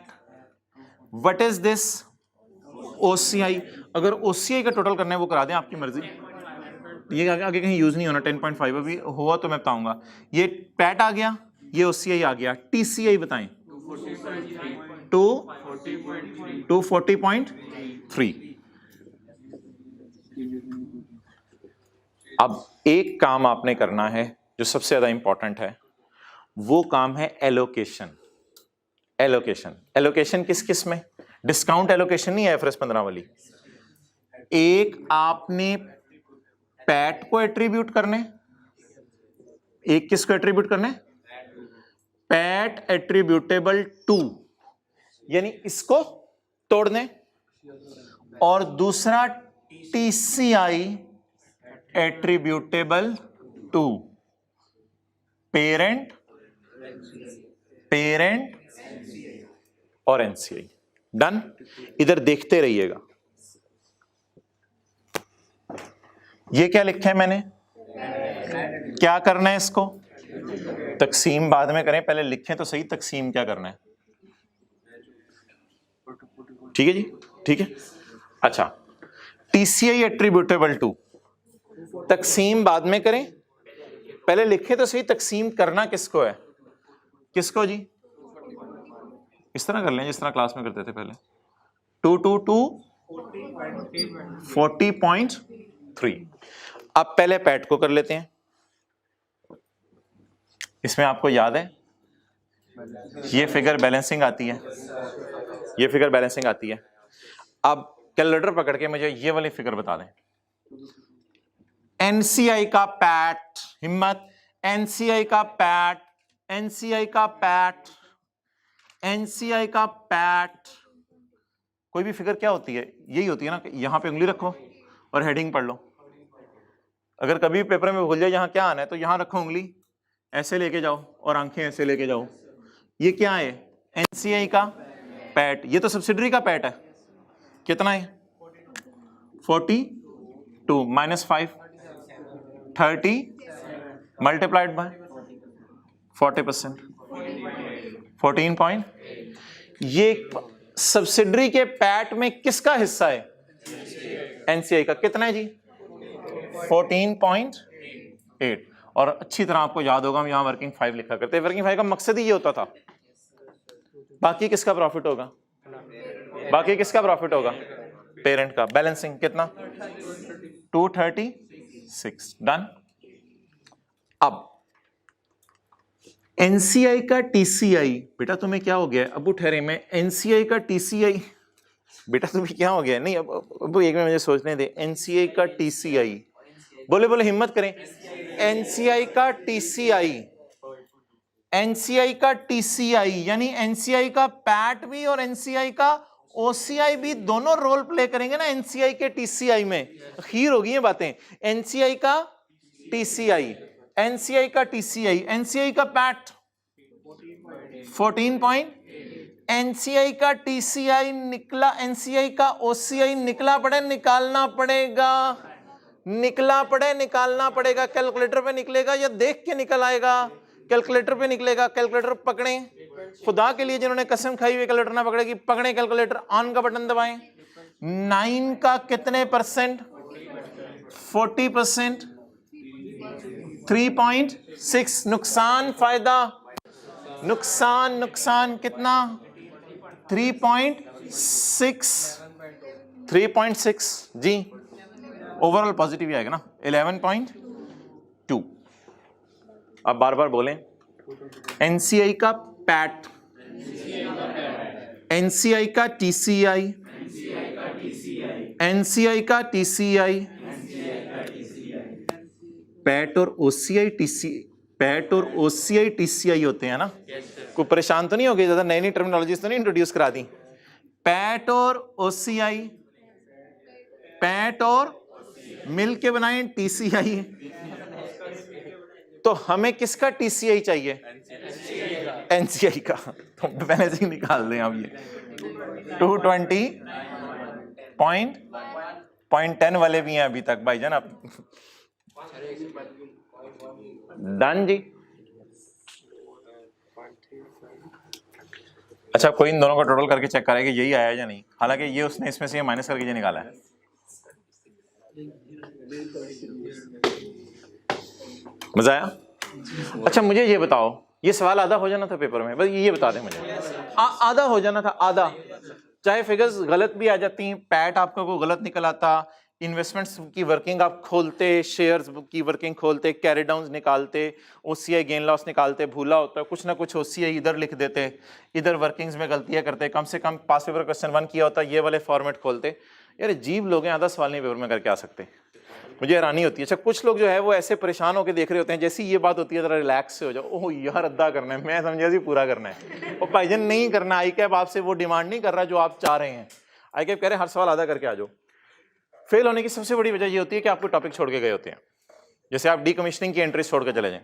what is this OCI? अगर ओसीआई का टोटल करना है वो करा दें, आपकी मर्जी, ये आगे कहीं यूज नहीं होना। 10.5 अभी हुआ तो मैं बताऊंगा। ये पैट आ गया, ये ओसीआई आ गया, टीसीआई बताएं? 240.3। अब एक काम आपने करना है जो सबसे ज्यादा इंपॉर्टेंट है, वो काम है एलोकेशन। एलोकेशन, एलोकेशन किस किस में? डिस्काउंट एलोकेशन नहीं है IFRS 15 वाली। एक आपने पैट को एट्रीब्यूट करने, एक किसको एट्रीब्यूट करने? पैट एट्रीब्यूटेबल टू, यानी इसको तोड़ने, और दूसरा TCI attributable to parent, parent और एनसीआई। डन। इधर देखते रहिएगा, ये क्या लिखा है मैंने, क्या करना है इसको? तकसीम बाद में करें, पहले लिखें तो सही तकसीम क्या करना है। ठीक है जी, ठीक है। अच्छा, टीसीआई एट्रीब्यूटेबल टू, तकसीम बाद में करें, पहले लिखें तो सही तकसीम करना किसको है? किसको जी? इस तरह कर लें जिस तरह क्लास में करते थे पहले। 2 2 2 40.3। अब पहले पैट को कर लेते हैं। इसमें आपको याद है ये फिगर बैलेंसिंग आती है, ये फिगर बैलेंसिंग आती है। अब कैलकुलेटर पकड़ के मुझे ये वाली फिगर बता दें। एनसीआई का पैट, हिम्मत, एनसीआई का पैट, एनसीआई का पैट, एनसीआई का पैट, कोई भी फिगर क्या होती है? यही होती है ना, यहां पे उंगली रखो और हेडिंग पढ़ लो। अगर कभी पेपर में भूल जाए यहां क्या आना है, तो यहां रखो उंगली, ऐसे लेके जाओ और आंखें ऐसे लेके जाओ। ये क्या है? एनसीआई का पैट। ये तो सब्सिडरी का पैट है। कितना है? 42 -5 30 मल्टीप्लाइड बाय 40%, 14 पॉइंट। ये सब्सिडरी के पैट में किसका हिस्सा है? एनसीआई का। कितना है जी? 14.8। और अच्छी तरह आपको याद होगा हम यहां वर्किंग 5 लिखा करते हैं। वर्किंग 5 का मकसद ही ये होता था, बाकी किसका प्रॉफिट होगा? बाकी किसका प्रॉफिट होगा? पेरेंट का। बैलेंसिंग कितना? 236। डन। अब एनसीआई का टीसीआई, बेटा तुम्हें क्या हो गया? अबू ठहरे, में एनसीआई का टीसीआई, बेटा तुम्हें क्या हो गया? नहीं अब एक मिनट मुझे सोचने दे। एनसीआई का टीसीआई, बोले बोले हिम्मत करें। एनसीआई का टीसीआई, एनसीआई का टीसीआई यानी एनसीआई का पैट भी और एनसीआई का ओसीआई भी दोनों रोल प्ले करेंगे ना एनसीआई के टीसीआई में। खीर होगी ये बातें। एनसीआई का टीसीआई, एनसीआई का टीसीआई, एनसीआई का पैट 14 एनसीआई का टीसीआई निकला, एनसीआई का ओसीआई निकला पड़े निकालना पड़ेगा, निकला पड़े निकालना पड़ेगा। कैलकुलेटर पे निकलेगा या देख के निकल आएगा? कैलकुलेटर पे निकलेगा। कैलकुलेटर पकड़े, खुदा के लिए जिन्होंने कसम खाई हुई कैलकुलेटर ना पकड़ेगी, पकड़े कैलकुलेटर, ऑन का बटन दबाएं। 9 का कितने परसेंट? 40%। 3.6 नुकसान फायदा, नुकसान नुकसान कितना? 3.6 जी। ओवरऑल पॉजिटिव ही आएगा ना 11.2। अब बार बार बोलें, एनसीआई का पैट, एनसीआई का टीसीआई, एनसीआई का टीसीआई, पैट और ओसीआई टीसी, पैट और ओसीआई टीसीआई होते हैं ना। कोई परेशान तो नहीं हो गई? ज्यादा नई नई टर्मिनोलॉजीज तो नहीं इंट्रोड्यूस करा दी? पैट और ओसीआई, पैट और मिल के बनाए टीसीआई। तो हमें किसका टीसीआई चाहिए? एनसीआई का। तो पहले से ही निकाल दें अब ये 220.10 वाले भी हैं अभी तक भाईजान। आप डन जी। अच्छा, कोई इन दोनों का टोटल करके चेक करेगा यही आया या नहीं। हालांकि ये उसने इसमें से माइनस करके ये निकाला है। मजा आया? अच्छा मुझे ये बताओ, ये सवाल आधा हो जाना था पेपर में, बस ये बता दें मुझे। आधा हो जाना था, आधा। चाहे फिगर्स गलत भी आ जाती, पैट आपका को गलत निकल आता, इन्वेस्टमेंट्स की वर्किंग आप खोलते, शेयर्स की वर्किंग खोलते, कैरी डाउन्स निकालते, ओसीआई गेन लॉस निकालते, भूला होता है कुछ ना कुछ ओसीआई इधर लिख देते, इधर वर्किंग्स में गलतियां करते, कम से कम पास पेपर क्वेश्चन 1 किया होता ये वाले फॉर्मेट खोलते। यार अजीब लोग हैं, आधा सवाल नहीं पेपर में करके आ सकते, मुझे हैरानी होती है। अच्छा कुछ लोग जो है वो ऐसे परेशान होकर देख रहे होते हैं, जैसी ये बात होती है जरा रिलैक्स से हो जाओ, ओह यार अद्दा करना है, मैं समझा जी पूरा करना है। और भाईजान नहीं करना, आई कैप आपसे वो डिमांड नहीं कर रहा जो आप चाह रहे हैं। आई कैप कह रहे हैं हर सवाल आधा करके आ जाओ। फेल होने की सबसे बड़ी वजह ये होती है कि आपको टॉपिक छोड़ के गए होते हैं। जैसे आप डीकमीशनिंग की एंट्रीज छोड़ के चले जाएं,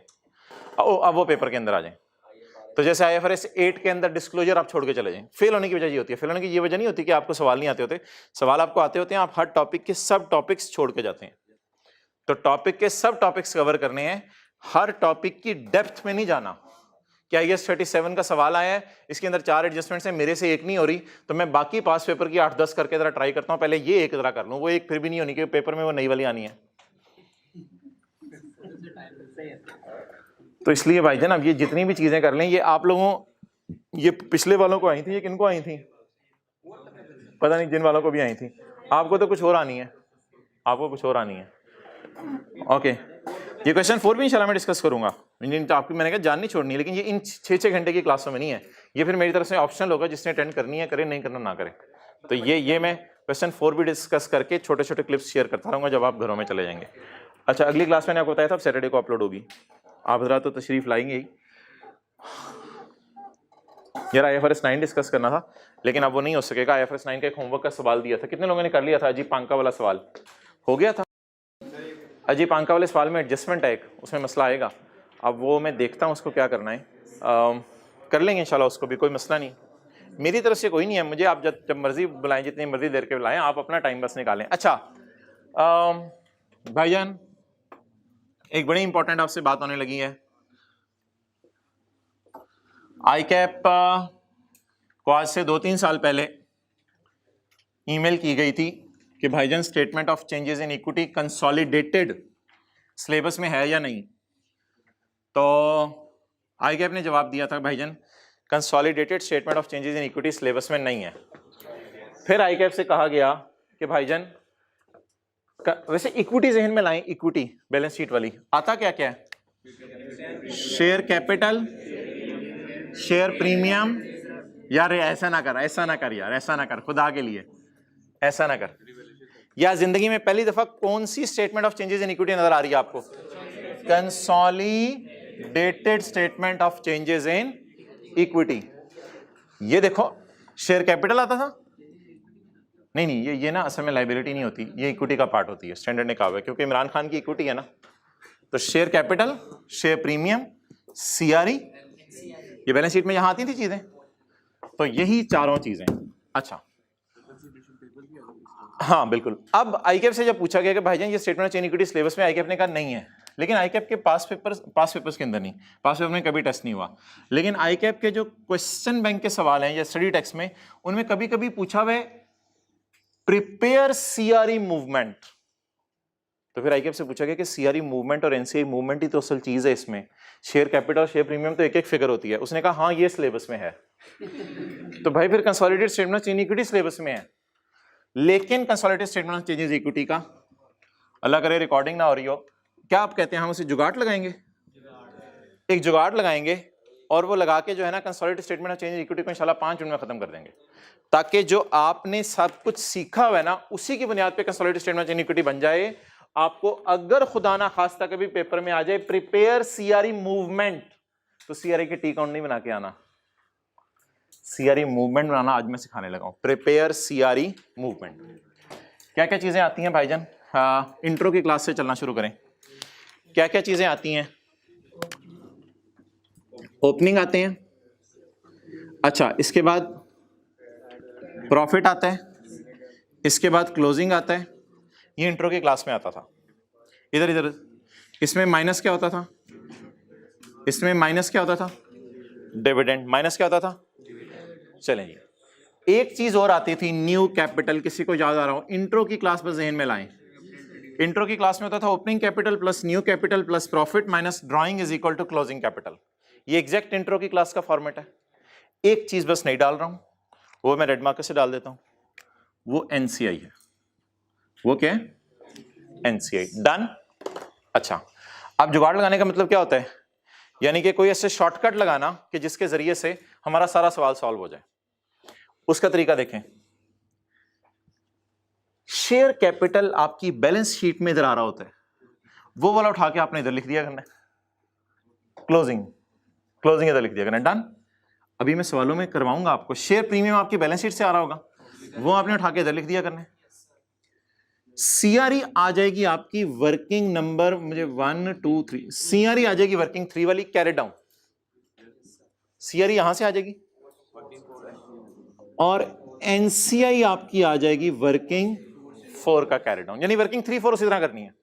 अब वो पेपर के अंदर आ जाएं। तो जैसे IFRS 8 के अंदर डिस्क्लोजर आप छोड़ के चले जाएं। फेल होने की वजह ये होती है। फेल होने की ये वजह नहीं होती कि आपको सवाल नहीं आते होते, सवाल आपको आते होते हैं, आप हर टॉपिक के सब टॉपिक्स छोड़ के जाते हैं। तो टॉपिक के सब टॉपिक्स कवर करने हैं, हर टॉपिक की डेप्थ में नहीं जाना। क्या IAS 37 का सवाल आया है, इसके अंदर 4 एडजस्टमेंट्स हैं, मेरे से एक नहीं हो रही, तो मैं बाकी पास पेपर की 8-10 करके जरा ट्राई करता हूं, पहले ये एक जरा कर लूं, वो एक फिर भी नहीं होनी क्योंकि पेपर में वो नई वाली आनी है। तो इसलिए भाईजान अब ये जितनी भी चीजें कर लें, ये आप लोगों, ये पिछले वालों को आई थी, ये किनको आई थी पता नहीं, जिन वालों को भी आई थी। आपको तो कुछ और आनी है, आपको कुछ और आनी है। ओके ये क्वेश्चन 4 भी इंशाल्लाह मैं डिस्कस करूंगा। तो आपकी मैंने कहा जान नहीं छोड़नी है, लेकिन ये इन 6-6 घंटे की क्लासों में नहीं है, ये फिर मेरी तरफ से ऑप्शनल होगा, जिसने अटेंड करनी है करे, नहीं करना ना करे। तो ये मैं क्वेश्चन 4 भी डिस्कस करके छोटे छोटे क्लिप्स शेयर करता रहूंगा जब आप घरों में चले जाएंगे। अच्छा अगली क्लास मैंने आपको बताया था सैटरडे को अपलोड होगी, आप हजरात तो तशरीफ लाएंगे ही। यार IFRS 9 डिस्कस करना था, लेकिन अब वो नहीं हो सकेगा। IFRS 9 का एक होमवर्क का सवाल दिया था, कितने लोगों ने कर लिया था? अजीब पांका वाला सवाल हो गया था। अजीब पांका वाले सवाल में एडजस्टमेंट है एक, उसमें मसला आएगा। अब वो मैं देखता हूँ उसको क्या करना है, कर लेंगे इंशाल्लाह, उसको भी कोई मसला नहीं, मेरी तरफ से कोई नहीं है। मुझे आप जब मर्जी बुलाएं, जितनी मर्जी देर के बुलाएं, आप अपना टाइम बस निकालें। अच्छा भाईजान एक बड़ी इंपॉर्टेंट आपसे बात होने लगी है। ICAP को आज से 2-3 साल पहले ईमेल की गई थी कि भाईजान statement of changes in equity consolidated syllabus में है या नहीं। तो ICAP ने जवाब दिया था भाईजान consolidated statement of changes in equity syllabus में नहीं है। फिर ICAP से कहा गया कि भाईजान वैसे इक्विटी जहन में लाएं, इक्विटी बैलेंस शीट वाली आता क्या क्या है? Share capital, share premium. यार ऐसा ना कर, ऐसा ना कर यार, ऐसा ना कर, खुदा के लिए ऐसा ना कर। या जिंदगी में पहली दफा कौन सी statement of changes in equity नजर आ रही है आपको? Consolidated statement of changes in equity. ये देखो शेयर कैपिटल आता था, नहीं ये ना असल में लायबिलिटी नहीं होती, ये इक्विटी का पार्ट होती है, स्टैंडर्ड ने कहा हुआ है, क्योंकि इमरान खान की इक्विटी है ना, तो share capital, share premium, CRE, ये बैलेंस शीट में यहां आती थी चीजें। तो यही चारों चीजें। अच्छा हाँ बिल्कुल। अब आईकेप से जब पूछा गया कि भाईजान ये statement of change equity syllabus में, आईकेप ने कहा नहीं है, लेकिन आईकेप के पास पेपर्स के अंदर नहीं, पास पेपर में कभी टेस्ट नहीं हुआ, लेकिन आईकेप के जो क्वेश्चन बैंक के सवाल हैं या स्टडी टेक्स्ट में, उनमें कभी कभी पूछा हुआ प्रिपेयर सीआरई मूवमेंट। तो फिर आईकेप से पूछा गया कि सीआरई मूवमेंट और एनसीआई मूवमेंट ही तो असल चीज है इसमें, शेयर कैपिटल और शेयर प्रीमियम तो एक एक फिगर होती है। उसने कहा हाँ ये सिलेबस में है। तो भाई फिर consolidated statement of change equity syllabus में है, लेकिन consolidated statement of changes equity का अल्लाह करे रिकॉर्डिंग ना हो रही हो, क्या आप कहते हैं हम उसे जुगाड़ लगाएंगे, एक जुगाड़ लगाएंगे और वो लगा के जो है ना consolidated statement of changes equity को इंशाल्लाह 5 मिनट में खत्म कर देंगे, ताकि जो आपने सब कुछ सीखा हुआ है ना उसी की बुनियाद पे consolidated statement of changes equity बन जाए। आपको अगर खुदा ना खास्ता कभी पेपर में आ जाए प्रिपेयर सीआरई मूवमेंट, तो सीआरई के टी काउंट नहीं बना के आना, सीआरई मूवमेंट बनाना आज मैं सिखाने लगा हूं। प्रिपेयर सीआरई मूवमेंट क्या क्या चीजें आती हैं भाईजान? इंट्रो की क्लास से चलना शुरू करें। क्या क्या चीजें आती हैं? ओपनिंग आते हैं, अच्छा इसके बाद प्रॉफिट आता है, इसके बाद क्लोजिंग आता है। ये इंट्रो की क्लास में आता था। इधर इधर इसमें माइनस क्या होता था? इसमें माइनस क्या होता था? डिविडेंड। माइनस क्या होता था? चलें जी, एक चीज और आती थी न्यू कैपिटल, किसी को याद आ रहा हो? इंट्रो की क्लास बस जहन में लाएं। इंट्रो की क्लास में होता था opening capital plus new capital plus profit minus drawing is equal to closing capital. ये एग्जैक्ट इंट्रो की क्लास का फॉर्मेट है। एक चीज बस नहीं डाल रहा हूं, वो मैं रेड मार्कर से डाल देता हूं, वो एनसीआई है। वो क्या है? एनसीआई। डन। अच्छा, अब जुगाड़ लगाने का मतलब क्या होता है? यानी कि कोई ऐसे शॉर्टकट लगाना कि जिसके जरिए से हमारा सारा सवाल सॉल्व हो जाए। उसका तरीका देखें। शेयर कैपिटल आपकी बैलेंस शीट में इधर आ रहा होता है, वो वाला उठा के आपने इधर लिख दिया करना। क्लोजिंग इधर लिख दिया करना। डन। अभी मैं सवालों में करवाऊंगा आपको। शेयर प्रीमियम आपकी बैलेंस शीट से आ रहा होगा, वो आपने उठा के इधर लिख दिया करना। सीआरई आ जाएगी आपकी वर्किंग नंबर, मुझे 1 2 3, सीआरई आ जाएगी वर्किंग 3 वाली, कैरी डाउन। सीआरई यहां से आ जाएगी और एनसीआई आपकी आ जाएगी वर्किंग 4 का कैरी डाउन, यानी वर्किंग 3 4 उसी तरह करनी है।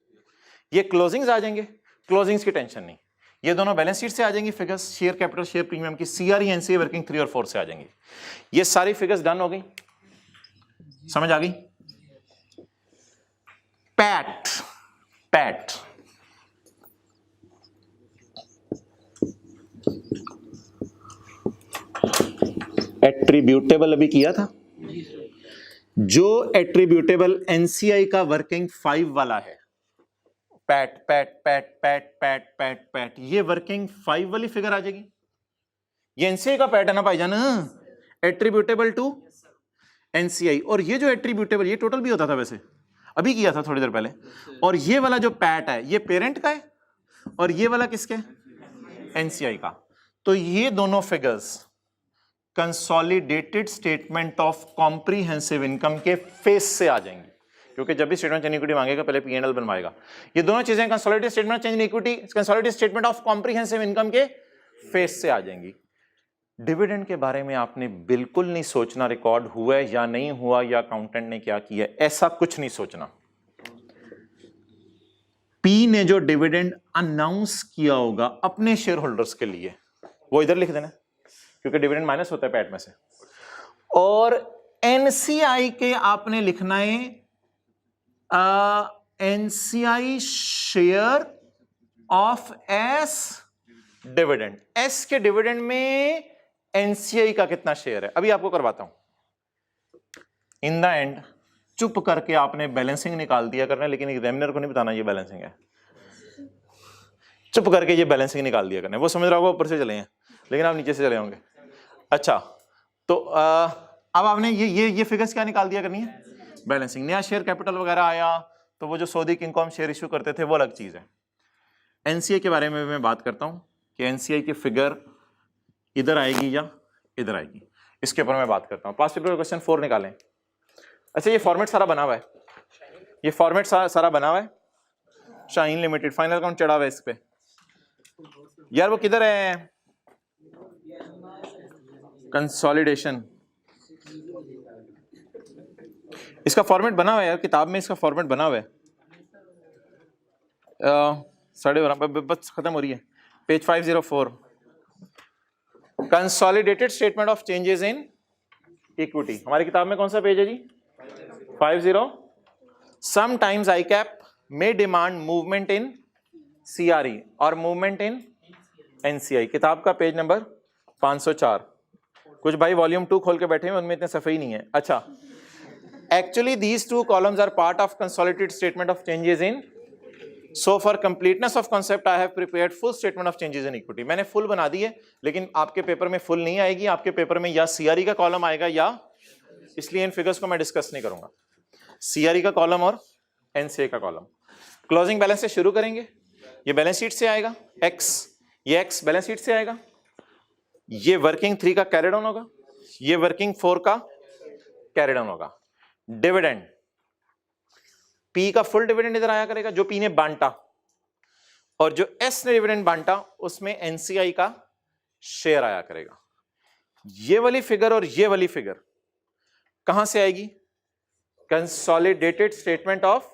ये क्लोजिंग्स आ जाएंगे, क्लोजिंग्स की टेंशन नहीं, ये दोनों बैलेंस शीट से आ जाएंगी figures, share capital share premium की। सीआरई एनसीआई वर्किंग 3 और 4 से आ जाएंगी। ये सारी फिगर्स डन हो गई, समझ आ गई? पैट एट्रीब्यूटेबल अभी किया था। जो एट्रीब्यूटेबल एनसीआई का वर्किंग 5 वाला है, PAT PAT PAT PAT PAT PAT PAT, ये वर्किंग 5 वाली फिगर आ जाएगी। ये एनसीआई का पैट है ना भाईजान, एट्रीब्यूटेबल टू एनसीआई। और ये जो एट्रीब्यूटेबल, ये टोटल भी होता था वैसे, अभी किया था थोड़ी देर पहले। और ये वाला जो पैट है ये पेरेंट का है, और ये वाला किसके? एनसीआई का। तो ये दोनों figures consolidated statement of comprehensive income के फेस से आ जाएंगी, क्योंकि जब भी स्टेटमेंट चेंज इक्विटी मांगेगा पहले पीएनएल बनवाएगा। ये दोनों चीजें consolidated statement change equity, consolidated statement of comprehensive income के फेस से आ जाएंगी। डिविडेंड के बारे में आपने बिल्कुल नहीं सोचना रिकॉर्ड हुआ है या नहीं हुआ, या अकाउंटेंट ने क्या किया, ऐसा कुछ नहीं सोचना। पी ने जो डिविडेंड अनाउंस किया होगा अपने शेयर होल्डर्स के लिए, वो इधर लिख देना, क्योंकि डिविडेंड माइनस होता है पैट में से। और एनसीआई के आपने लिखना है NCI share of S dividend. S के डिविडेंड में एनसीआई का कितना शेयर है, अभी आपको करवाता हूं। इन द एंड चुप करके आपने बैलेंसिंग निकाल दिया करना, लेकिन एग्जामिनर को नहीं बताना ये बैलेंसिंग है। चुप करके ये बैलेंसिंग निकाल दिया करना। वो समझ रहा होगा ऊपर से चले हैं, लेकिन आप नीचे से चले होंगे। अच्छा, तो अब आपने ये फिगर्स क्या निकाल दिया करनी है? बैलेंसिंग। नया शेयर कैपिटल वगैरह आया तो वो जो सऊदी किंग को हम शेयर इशू करते थे वो अलग चीज है। एनसीआई के बारे में मैं बात करता हूं कि एनसीआई की फिगर इधर आएगी या इधर आएगी, इसके ऊपर मैं बात करता हूं। पास्ट पेपर क्वेश्चन 4 निकालें। अच्छा, ये फॉर्मेट सारा बना हुआ है, ये फॉर्मेट सारा बना हुआ है। शाहीन लिमिटेड, फाइनल अकाउंट चढ़ा हुआ है इस पे यार, वो किधर है? कंसोलिडेशन, इसका फॉर्मेट बना हुआ है यार, किताब में इसका फॉर्मेट बना हुआ है। 12:30 बस खत्म हो रही है, page 504, consolidated statement of changes in equity. हमारी किताब में कौन सा पेज है जी? 50। Sometimes ICAP may demand movement in CRE और मूवमेंट इन NCI। किताब का पेज नंबर 504। कुछ भाई वॉल्यूम 2 खोल के बैठे हैं, उनमें इतने सफे ही नहीं है। अच्छा, actually these two columns are part of consolidated statement of changes in, so for completeness of concept I have prepared full statement of changes in equity। मैंने फुल बना दी है, लेकिन आपके पेपर में फुल नहीं आएगी, आपके पेपर में या CRE का कॉलम आएगा या, इसलिए इन फिगर्स को मैं डिस्कस नहीं करूंगा, CRE का कॉलम और NCI का कॉलम। क्लोजिंग बैलेंस से शुरू करेंगे, ये बैलेंस शीट से आएगा X, ये X बैलेंस शीट से आएगा, ये वर्किंग 3 का कैरी डाउन होगा, ये वर्किंग 4 का कैरी डाउन होगा। डिविडेंड, P का फुल डिविडेंड इधर आया करेगा जो P ने बांटा, और जो S ने डिविडेंड बांटा उसमें NCI का शेयर आया करेगा। ये वाली फिगर और ये वाली फिगर कहां से आएगी? Consolidated statement of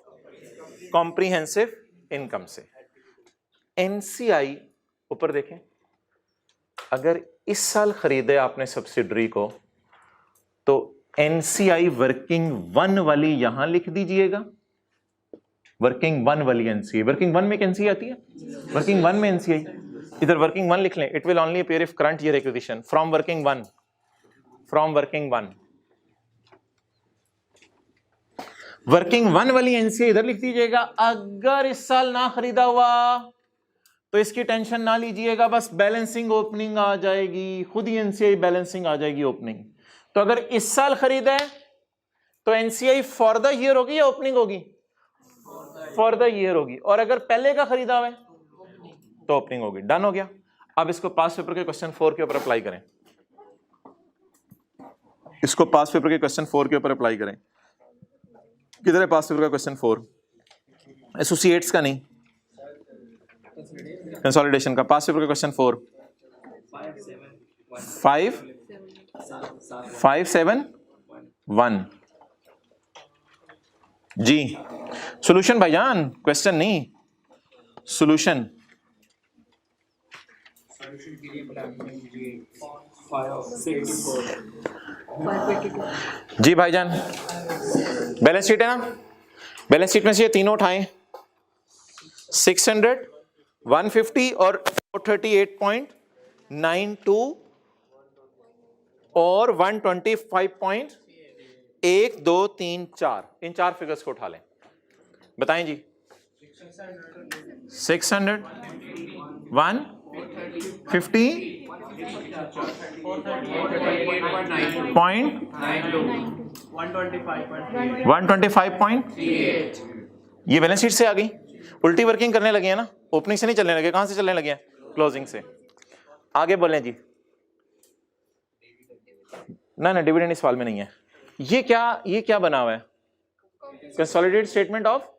comprehensive income से। NCI ऊपर देखें, अगर इस साल खरीदे आपने सब्सिडरी को तो NCI वर्किंग 1 वाली यहां लिख दीजिएगा, वर्किंग 1 वाली NCI, वर्किंग 1 में एक NCI आती है, वर्किंग 1 में NCI, इधर वर्किंग 1 लिख लें। It will only appear if current year acquisition from working 1, from working 1। Working 1 वाली NCI इधर लिख दीजिएगा। अगर इस साल ना खरीदा हुआ तो इसकी टेंशन ना लीजिएगा, बस बैलेंसिंग ओपनिंग आ जाएगी, खुद ही NCI बैलेंसिंग आ जाएगी ओपनिंग। तो अगर इस साल खरीदा है तो NCI फॉर द ईयर होगी या ओपनिंग होगी? फॉर द ईयर होगी। और अगर पहले का खरीदा हुआ है तो ओपनिंग होगी। डन हो गया। अब इसको पास पेपर के क्वेश्चन 4 के ऊपर अप्लाई करें, इसको पास पेपर के क्वेश्चन 4 के ऊपर अप्लाई करें। किधर है पास पेपर का क्वेश्चन 4? एसोसिएट्स का नहीं, कंसोलिडेशन का। पास पेपर का क्वेश्चन 4 571 जी। सॉल्यूशन भाईजान, क्वेश्चन नहीं, सॉल्यूशन। जी भाईजान, बैलेंस शीट है ना, बैलेंस शीट में से ये तीनों उठाएं, 600, 150 और 438.92 और 125.1 2 3 4, इन 4 फिगर्स को उठा लें। बताएं जी। 600, 150 125.8, ये बैलेंस शीट से आ गई। उल्टी वर्किंग करने लगे हैं ना, ओपनिंग से नहीं चलने लगे। कहां से चलने लगे हैं? क्लोजिंग से। आगे बोलें जी। ना डिविडेंड इस सवाल में नहीं है। ये क्या बना हुआ है? कंसोलिडेटेड स्टेटमेंट ऑफ,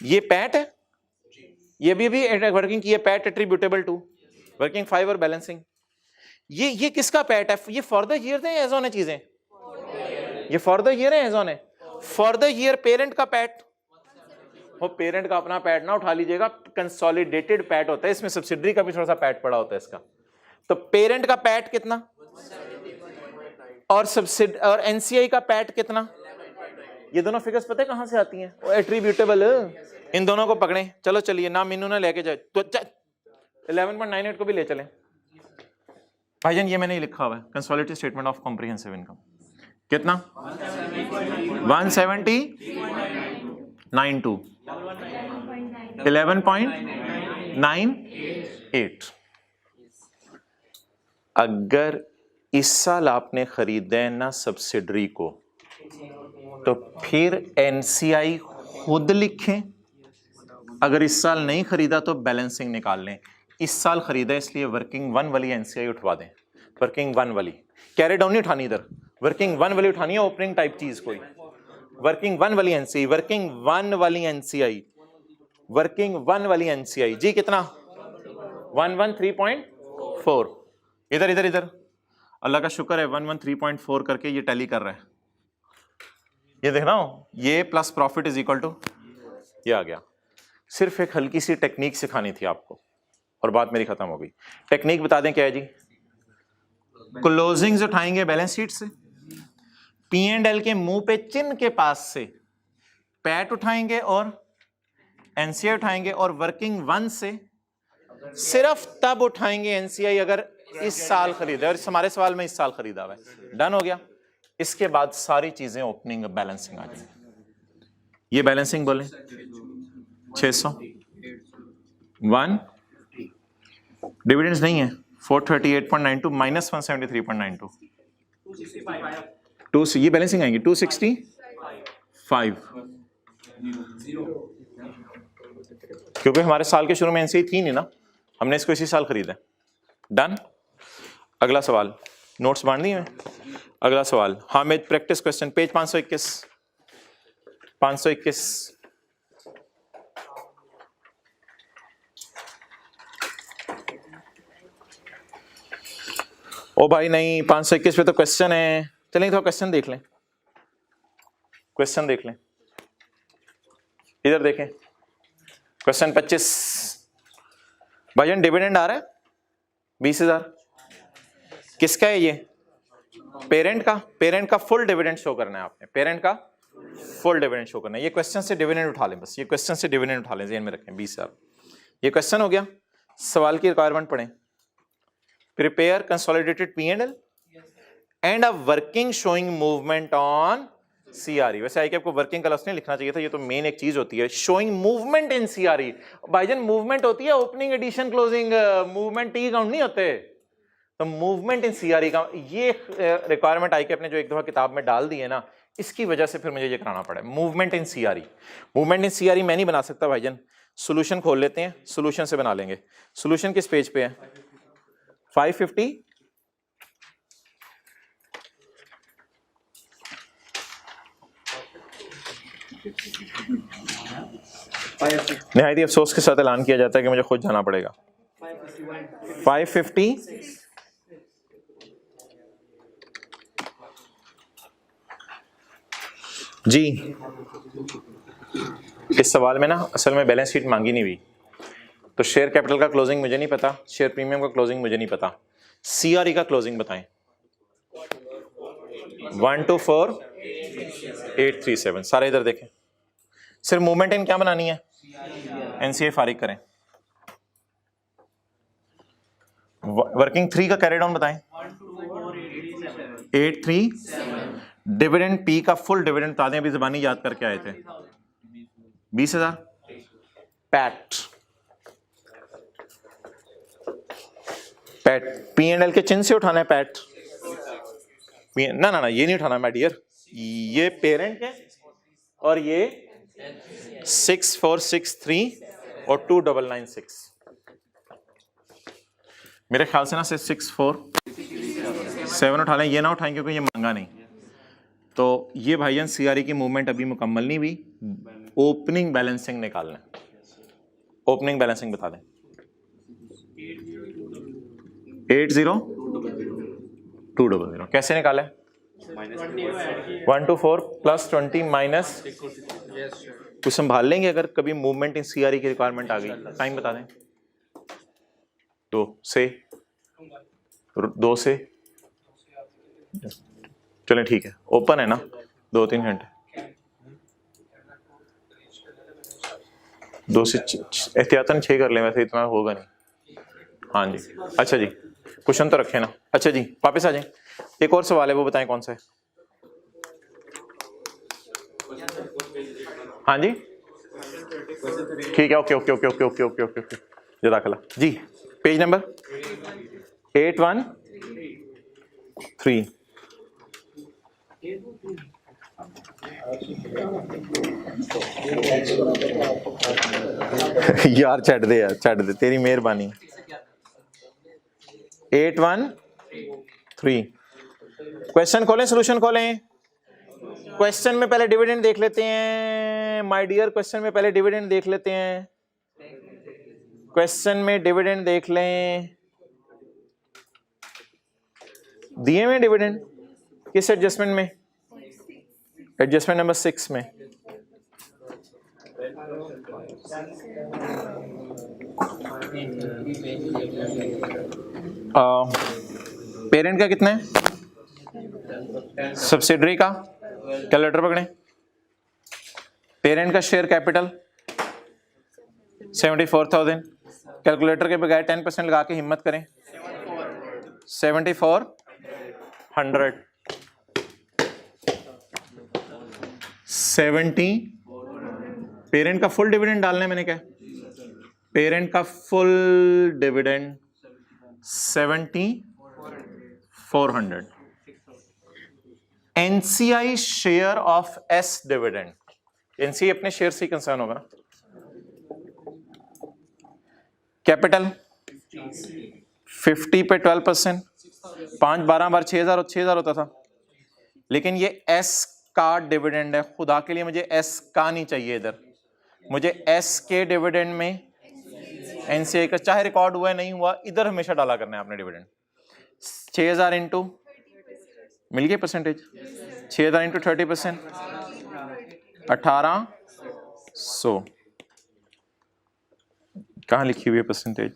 ये पैट है, ये भी वर्किंग की है, पैट एट्रीब्यूटेबल टू वर्किंग 5 और बैलेंसिंग। ये किसका पैट है? ये फॉर द ईयर है, एज ऑन है चीजें, ये फॉर द ईयर है, एज ऑन है। फॉर द ईयर पेरेंट का पैट, वो पेरेंट का अपना पैट ना उठा लीजिएगा, कंसोलिडेटेड पैट होता है, इसमें सब्सिडरी का भी थोड़ा सा पैट पड़ा होता है इसका। तो पेरेंट का पैट कितना और और NCI का पैट कितना? ये दोनों फिगर्स पता है कहां से आती हैं? वो एट्रीब्यूटेबल। इन दोनों को पकड़ें। चलो चलिए, ना मीनू ना लेके जाए तो 11.98 को भी ले चलें भाईजान। ये मैंने लिखा हुआ है, consolidated statement of comprehensive income कितना? 170.92, 11.98। अगर इस साल आपने खरीदे ना सब्सिडरी को तो फिर NCI खुद लिखें। अगर इस साल नहीं खरीदा तो बैलेंसिंग निकाल लें। इस साल खरीदा इसलिए वर्किंग 1 वाली NCI उठवा दें। वर्किंग 1 वाली कैरी डाउन नहीं उठानी, इधर वर्किंग 1 वाली उठानी है, ओपनिंग टाइप चीज कोई। वर्किंग 1 वाली NCI, वर्किंग 1 वाली NCI वर्किंग 1 वाली एनसीआई जी कितना 113.4। इधर इधर इधर अल्लाह का शुक्र है 113.4 करके ये टैली कर रहा है। ये देख रहा हूं ये plus profit is equal to ये आ गया। सिर्फ एक हल्की सी टेक्निक सिखानी थी आपको और बात मेरी खत्म हो गई। टेक्निक बता दें क्या है जी। क्लोजिंग्स उठाएंगे बैलेंस शीट से, पी एंड एल के मुंह पे चिन्ह के पास से पैट उठाएंगे और एनसीआई उठाएंगे और वर्किंग 1 से सिर्फ तब उठाएंगे एनसीआई अगर इस साल खरीदा है और हमारे सवाल में इस साल खरीदा हुआ है। डन हो गया। इसके बाद सारी चीजें ओपनिंग बैलेंसिंग आ जाएंगी। ये बैलेंसिंग बोले 600 1 डिविडेंड्स नहीं है 438.92 माइनस 173.92 2 ये बैलेंसिंग आएंगे 265 क्योंकि हमारे साल के शुरू में एनसीआई थी नहीं ना, हमने इसको इसी साल खरीदा। डन। अगला सवाल नोट्स बांट दिए हैं। अगला सवाल हामिद प्रैक्टिस क्वेश्चन पेज 521 ओ भाई नहीं 521 पे तो क्वेश्चन है। चलें तो क्वेश्चन देख लें, क्वेश्चन देख लें। इधर देखें क्वेश्चन 25 भाईजान डिविडेंड आ रहा है 20,000 किसका है ये पेरेंट का फुल डिविडेंड शो करना है आपने, पेरेंट का फुल डिविडेंड शो करना है। ये क्वेश्चन से डिविडेंड उठा लें, बस ये क्वेश्चन से डिविडेंड उठा लें, ध्यान में रखें 20,000। ये क्वेश्चन हो गया। सवाल की रिक्वायरमेंट पढ़ें। Prepare consolidated P and a working showing movement on CRE. वैसे आई कि आपको वर्किंग का लफ्ज़ नहीं लिखना चाहिए था, ये तो मेन एक चीज होती है शोइंग मूवमेंट इन सीआरई। भाईजान मूवमेंट होती है opening addition closing, movement T count नहीं होते। तो मूवमेंट इन सीआरई का ये रिक्वायरमेंट आई कि अपने जो एक दफा किताब में डाल दी है ना, इसकी वजह से फिर मुझे ये कराना पड़ा। Movement in CRE, movement in CRE मैं नहीं बना सकता भाईजान। सोल्यूशन खोल लेते हैं, सोल्यूशन से बना लेंगे। सोल्यूशन किस पेज पे है 550 निहायती अफसोस के साथ ऐलान किया जाता है कि मुझे खुद जाना पड़ेगा। 550 जी। इस सवाल में ना असल में बैलेंस शीट मांगी नहीं हुई, तो शेयर कैपिटल का क्लोजिंग मुझे नहीं पता, शेयर प्रीमियम का क्लोजिंग मुझे नहीं पता, सीआरई का क्लोजिंग बताएं। 124,837 सारे इधर देखें। सिर्फ मूवमेंट इन क्या बनानी है एनसीए फारिग करें। वर्किंग 3 का कैरी डाउन बताएं 83। डिविडेंड पी का फुल डिविडेंड बता दें, अभी ज़बानी याद करके आए थे 20,000। पैट पी एंड एल के चिन्ह से उठाना है पैट। ना ये नहीं उठाना माय डियर, ये पेरेंट है और ये 6463 और 2996। मेरे ख्याल से ना सिर्फ 647 उठा लें, ये ना उठाएं क्योंकि ये महंगा नहीं। तो ये भाईजान सीआरई की मूवमेंट अभी मुकम्मल नहीं हुई, ओपनिंग बैलेंसिंग निकालना है। ओपनिंग बैलेंसिंग बता दें 80,200 कैसे निकाला है 124 प्लस 20 माइनस कुछ संभाल लेंगे अगर कभी मूवमेंट इन सीआरई की रिक्वायरमेंट आ गई। टाइम बता दें 2 से चलें ठीक है, ओपन है ना 2-3 घंटे, 2 से एहतियातन 6 कर लें, वैसे इतना होगा नहीं। हाँ जी अच्छा जी क्वेश्चन तो रखे ना। अच्छा जी वापस आ जाएं, एक और सवाल है वो बताएं कौन सा है। हाँ जी ठीक है okay okay okay okay okay okay okay जज़ाकल्लाह जी। पेज नंबर 813 यार छड़ दे तेरी मेहरबानी। 813 क्वेश्चन खोलें, सोल्यूशन खोलें। क्वेश्चन में पहले डिविडेंड देख लेते हैं माय डियर, क्वेश्चन में पहले डिविडेंड देख लेते हैं। क्वेश्चन में डिविडेंड देख लें, दिए में डिविडेंड किस एडजस्टमेंट में? एडजस्टमेंट नंबर 6 में। पेरेंट का कितना है? सब्सिडरी का कैलकुलेटर पकड़े। पेरेंट का शेयर कैपिटल 74,000। कैलकुलेटर के बगैर 10% लगा के हिम्मत करें। 7400 70। पेरेंट का फुल डिविडेंड डालना है मैंने क्या? पेरेंट का full dividend 7400। NCI share of S dividend, NCI अपने शेयर से कंसर्न होगा ना। कैपिटल 50 पे 12%, 5 12 बार 6,000 होता था, लेकिन ये एस का डिविडेंड है। खुदा के लिए मुझे एस का नहीं चाहिए इधर, मुझे एस के डिविडेंड में एनसीआई का चाहे रिकॉर्ड हुआ है नहीं हुआ, इधर हमेशा डाला करना है आपने डिविडेंड। 6,000 इंटू मिल गया परसेंटेज, 6,000 इंटू 30%, 1800। कहाँ लिखी हुई है परसेंटेज?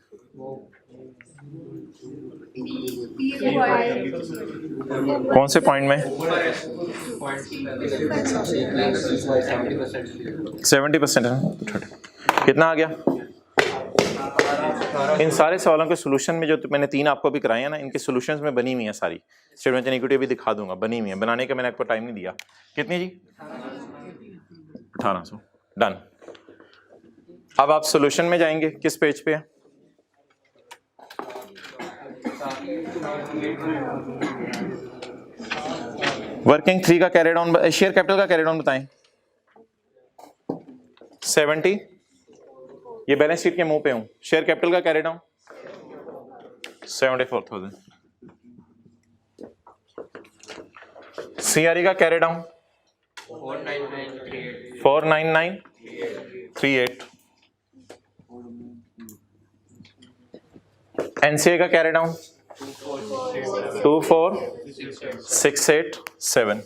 कौन से पॉइंट में? 70% है। कितना आ गया? इन सारे सवालों के सॉल्यूशन में जो मैंने 3 आपको भी कराए हैं ना, इनके सॉल्यूशंस में बनी हुई है सारी। स्टेटमेंट ऑफ इक्विटी भी दिखा दूंगा, बनी हुई है। बनाने का मैंने आपको टाइम नहीं दिया। कितनी जी? 1800। डन। अब आप सॉल्यूशन में जाएंगे, किस पेज पे है? वर्किंग 3 का कैरी डाउन, शेयर कैपिटल का कैरी डाउन बताएं। 70। ये बैलेंस शीट के मुंह पे हूं। शेयर कैपिटल का कैरी डाउन 74,000। सीआरई का कैरी डाउन 49938। एनसीए का कैरी डाउन 24,687।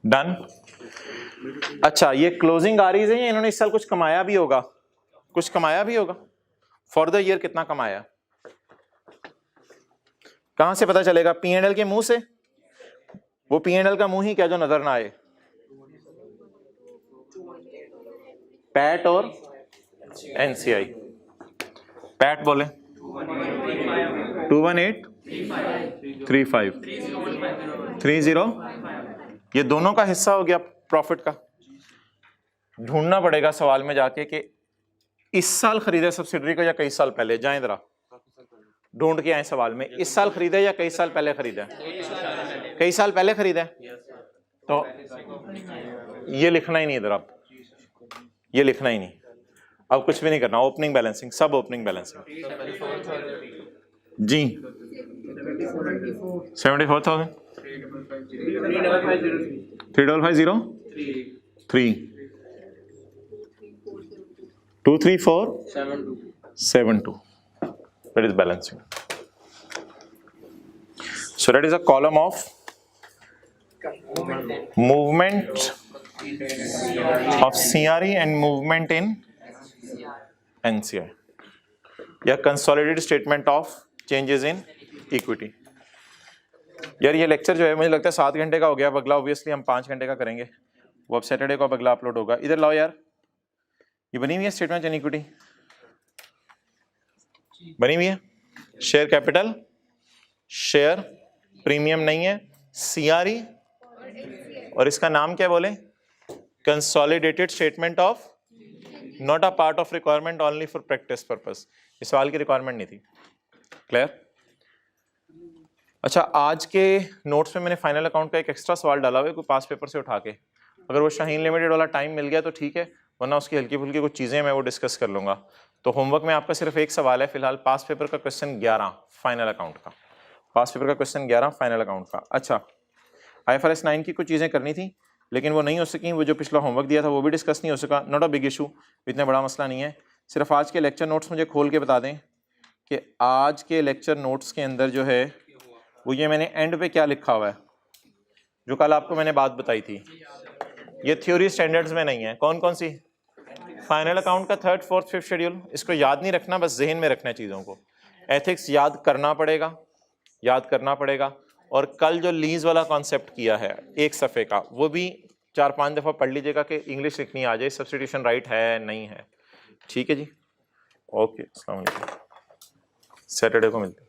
डन। अच्छा, ये क्लोजिंग आ रही है, इन्होंने इस साल कुछ कमाया भी होगा, कुछ कमाया भी होगा। फॉर द ईयर कितना कमाया? कहां से पता चलेगा? P&L के मुंह से? वो P&L का मुंह ही क्या जो नजर ना आए? पैट और एनसीआई। पैट बोले 21835 30। ये दोनों का हिस्सा हो गया प्रॉफिट का। ढूंढना पड़ेगा सवाल में जाके कि इस साल खरीदा सब्सिडरी को या कई साल पहले। जाएं जरा ढूंढ के आए सवाल में, इस साल खरीदा या कई साल पहले खरीदा? कई साल पहले खरीदा। तो ये लिखना ही नहीं इधर, आप ये लिखना ही नहीं, अब कुछ भी नहीं करना। ओपनिंग बैलेंसिंग, सब opening balancing ji. 74,000 3503 23472। That is balancing. So that is a column of movement of CRE and movement in NCI या consolidated statement of changes in equity। यार ये लेक्चर जो है मुझे लगता है 7 घंटे का हो गया। अब अगला ऑब्वियसली हम 5 घंटे का करेंगे, वो अब सैटरडे को अब अगला अपलोड होगा। इधर लाओ यार, ये बनी हुई है स्टेटमेंट ऑफ इक्विटी, बनी हुई है। शेयर कैपिटल, शेयर प्रीमियम नहीं है, सीआरई, और इसका नाम क्या बोले? Consolidated statement of, not a part of requirement, only for practice purpose. इस सवाल की रिक्वायरमेंट नहीं थी। क्लियर? अच्छा, आज के नोट्स में मैंने फाइनल अकाउंट का एक एक्स्ट्रा सवाल डाला हुआ है, कोई पास पेपर से उठा के। अगर वो शाहीन लिमिटेड वाला टाइम मिल गया तो ठीक है, वरना उसकी हल्की फुल्की कुछ चीज़ें मैं वो डिस्कस कर लूँगा। तो होमवर्क में आपका सिर्फ एक सवाल है फिलहाल, पास पेपर का क्वेश्चन 11 फाइनल अकाउंट का। पास पेपर का क्वेश्चन 11 फाइनल अकाउंट का। अच्छा, IFRS 9 की कुछ चीज़ें करनी थी लेकिन वो नहीं हो सकी। वो जो पिछला होमवर्क दिया था वो भी डिस्कस नहीं हो सका। नॉट अ बिग इशू, इतना बड़ा मसला नहीं है। सिर्फ आज के लेक्चर नोट्स मुझे खोल के बता दें कि आज के लेक्चर नोट्स के अंदर जो है वो ये मैंने एंड पे क्या लिखा हुआ है, जो कल आपको मैंने बात बताई थी। ये थ्योरी स्टैंडर्ड्स में नहीं है। कौन कौन सी? फाइनल अकाउंट का 3rd 4th 5th शेड्यूल। इसको याद नहीं रखना, बस जहन में रखना है चीज़ों को। एथिक्स याद करना पड़ेगा, याद करना पड़ेगा। और कल जो लीज वाला कॉन्सेप्ट किया है 1 सफ़े का, वो भी 4-5 दफ़ा पढ़ लीजिएगा कि इंग्लिश लिखनी आ जाए, सब्स्टिट्यूशन राइट है नहीं है। ठीक है जी, ओके, अस्सलाम वालेकुम। सैटरडे को मिलते हैं।